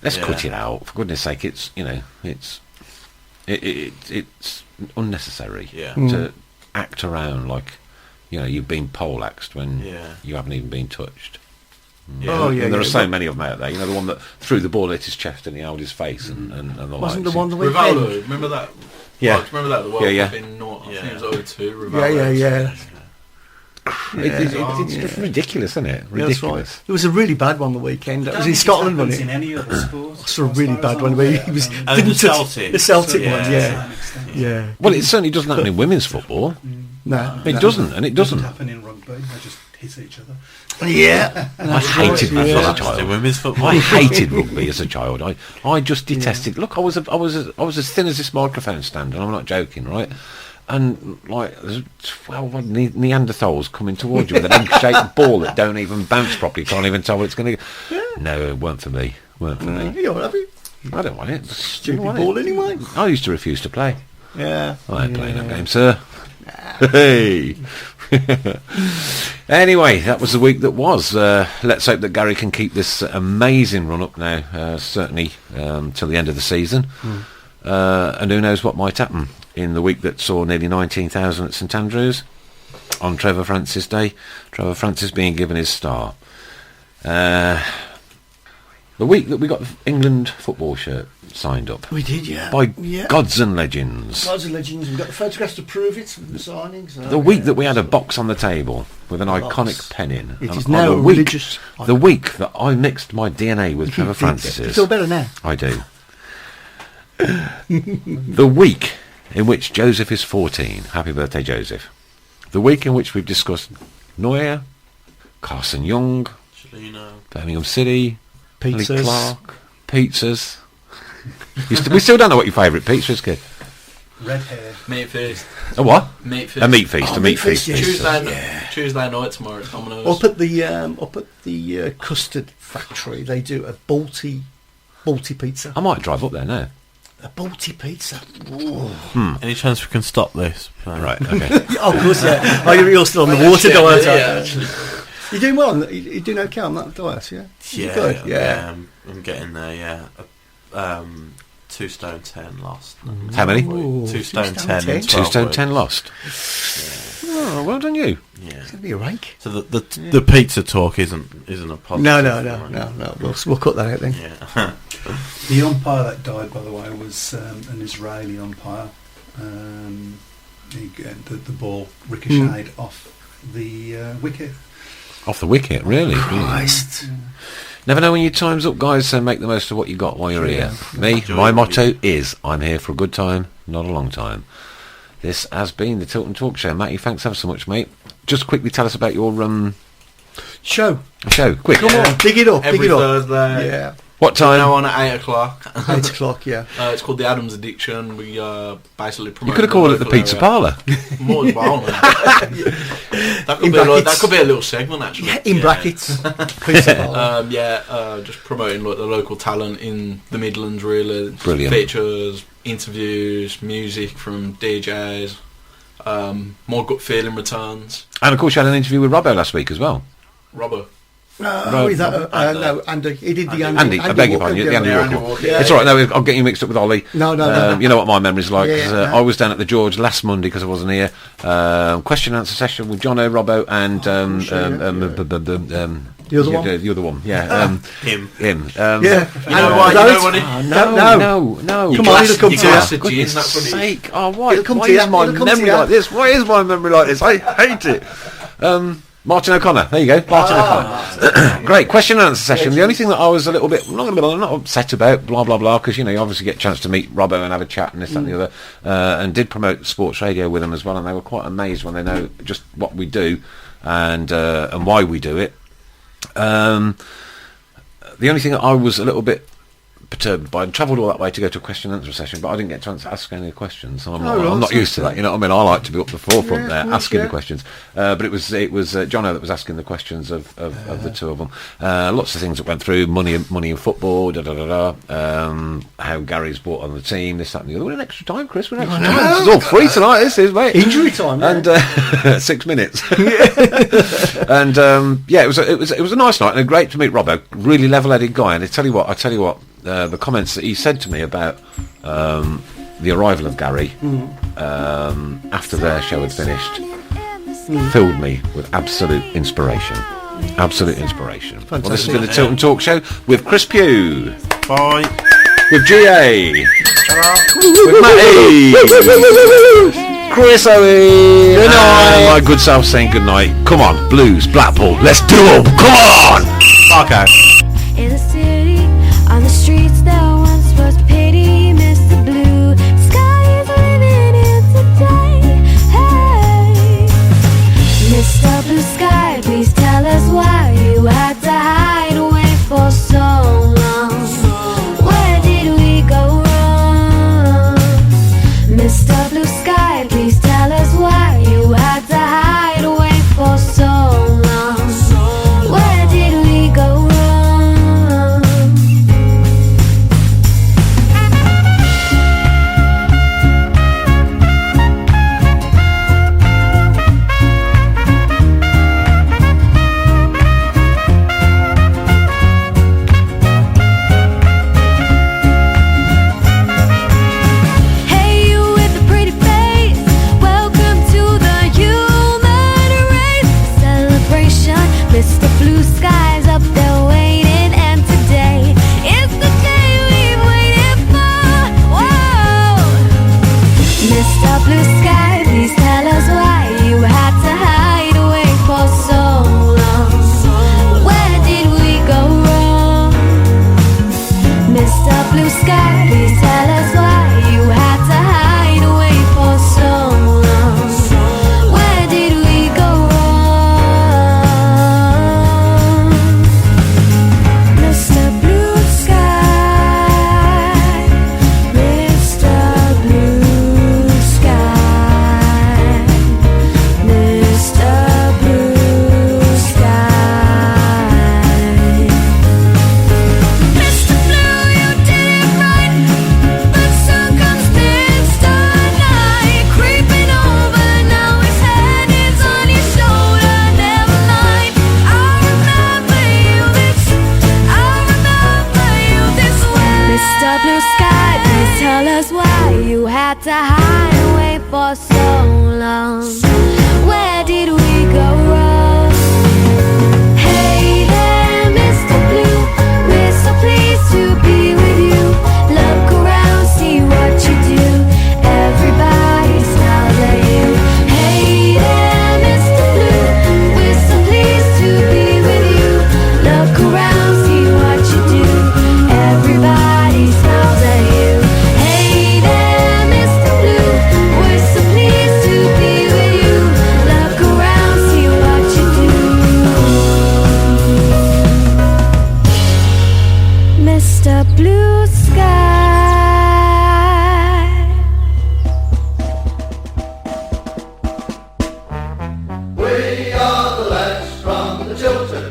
let's cut it out, for goodness sake. It's it's unnecessary to act around like you've been poleaxed when you haven't even been touched. And there are so many of them out there. The one that threw the ball at his chest and he held his face and the wasn't likes. the one that went Rivaldo, remember that? Yeah. Remember that? The World Cup in I think it was 02. Rivaldo. Yeah. it's just ridiculous, isn't it? Ridiculous. Yeah, that's right. There was a really bad one the weekend. That was in Scotland, wasn't it? In any other sport. It's a really bad one where he was the Celtic. The Celtic one, yeah. Well, it certainly doesn't happen in women's football. No, It doesn't, and it doesn't. happen in rugby. They just hit each other. Yeah, I hated rugby as a child. Women's football. I hated rugby as a child. I just detested. Look, I was as thin as this microphone stand, and I'm not joking, right? And like there's 12 Neanderthals coming towards you with an egg-shaped ball that don't even bounce properly. Can't even tell what it's going to. No, it weren't for me. You're happy? I don't want it. Stupid ball anyway. I used to refuse to play. Yeah. I ain't playing that game, sir. Hey. Anyway, that was the week that was. Let's hope that Gary can keep this amazing run up now, certainly till the end of the season. And who knows what might happen in the week that saw nearly 19,000 at St Andrews on Trevor Francis Day. Trevor Francis being given his star. The week that we got the England football shirt signed up. We did, yeah. By Gods and Legends. Gods and Legends. We've got the photographs to prove it with the signings. The week that we had a box on the table with an iconic pen in. It is on now the religious. The week that I mixed my DNA with Trevor Francis's. You feel better now? I do. The week in which Joseph is 14. Happy birthday, Joseph. The week in which we've discussed Neuer, Carson Young, Birmingham City, Pizzas. Clark, pizzas. We still don't know what your favourite pizza is, kid. Red hair. Meat feast. A what? Meat feast. A meat feast. A meat feast. Yes. Tuesday night tomorrow at Domino's. Up at the custard factory, they do a Balti pizza. I might drive up there now. A Balti pizza. Any chance we can stop this? Right, okay. Oh, of course, yeah. Oh, you're still on the water diet. You're doing well. You're doing okay on that diet, yeah? Yeah, Good, yeah. I'm getting there, yeah. 2 stone 10 lost. How many? 2 stone 10 in 2 12 stone weeks. 10 lost. Oh, well done you. Yeah. It's going to be a rake. So the pizza talk isn't a positive. No. We'll cut that out then. Yeah. The umpire that died, by the way, was an Israeli umpire. The ball ricocheted off the wicket. Off the wicket, really? Christ. Yeah. Never know when your time's up, guys, so make the most of what you got while you're here. Me, Enjoy my it, motto is, I'm here for a good time, not a long time. This has been the Tilton Talk Show. Matty, thanks ever so much, mate. Just quickly tell us about your Show, quick. come on, dig it up. Every Thursday. Yeah. What time? Now on at 8 o'clock. 8 o'clock, yeah. It's called the Adams Addiction. We basically promote. You could have called it the pizza parlour. More as well. That could be a little segment actually. Yeah, in brackets. Pizza parlour. Just promoting the local talent in the Midlands. Really, Brilliant. Features, interviews, music from DJs. More gut feeling returns. And of course you had an interview with Robbo last week as well. Robbo. No, Andy. He did the Andy. I beg your pardon. The Andy Walker. It's all right. No, I'm getting you mixed up with Ollie. No. You know what my memory's like. Yeah. I was down at the George last Monday because I wasn't here. Question and answer session with Jono, Robbo, and the other one. The other one. Yeah. Him. Yeah. You know what? No. Come on, it'll come to you. For goodness sake. Oh, why It'll come is to you. my It'll come to memory you. like this? Why is my memory like this? I hate it. Martin O'Connor. There you go. Martin O'Connor. Great. Question and answer session. The only thing that I was a little bit, not upset about, blah, blah, blah, because, you obviously get a chance to meet Robbo and have a chat and this, that and the other, and did promote sports radio with them as well, and they were quite amazed when they know just what we do and why we do it. The only thing that I was a little bit perturbed by, I travelled all that way to go to a question and answer session, but I didn't get to ask any questions. I'm not used to that. You know what I mean? I like to be up the forefront there, asking the questions. But it was Jono that was asking the questions of the two of them. Lots of things that went through: money in football, how Gary's brought on the team, this, that, and the other. We're in extra time, Chris. We're in extra time. This is all free tonight. This is, mate. Injury time, and 6 minutes. And it was a nice night and great to meet Robbo. Really level-headed guy. And I tell you what. The comments that he said to me about the arrival of Gary after their show had finished filled me with absolute inspiration. Absolute inspiration. Fantastic. Well, this has been the Tilton Talk Show with Chris Pugh. Bye. With GA. With Matty. Chris Owen. Good night. My good self saying good night. Come on, Blues, Blackpool, let's do them. Come on. Okay. In the city, on the streets there once was pity. Mr. Blue Sky is living in today. Hey, Mr. Blue Sky, please tell us why you had to hide away for so long. Where did we go wrong? Mr. Blue Sky, please tell us why you had to hide away for so long. Where did we go wrong? Hey, you with the pretty face, welcome to the human race celebration. Mr. Blue Sky's up there waiting, and today is the day we've waited for. Whoa, Mr. Blue Sky, please tell us why you had to hide away for so long. Where did we go wrong? Mr. Blue Sky, please tell us why you had to hide away for so long. Where did we go wrong? Mr. Blue Sky, Mr. Blue Sky, Mr. Blue Sky. Mr. Blue, you did it right, but circumstance tonight creeping over. Now his head is on his shoulder. Never mind, I remember you this way. Mr. Blue Sky, please tell us why you had to hide away for so long. Where did we go wrong? Hey there, Mr. Blue, we're so pleased to be with you. Look around, see what you do. Everybody smiles at you. Hey there, Mr. Blue, we're so pleased to be with you. Look around, see what you do. Everybody smiles at you. Hey there, Mr. Blue, we're so pleased to be with you. Look around, see what you do. Mr. Blue Sky. We are the lads from the Tilton.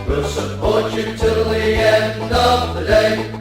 We'll support you till the end of the day.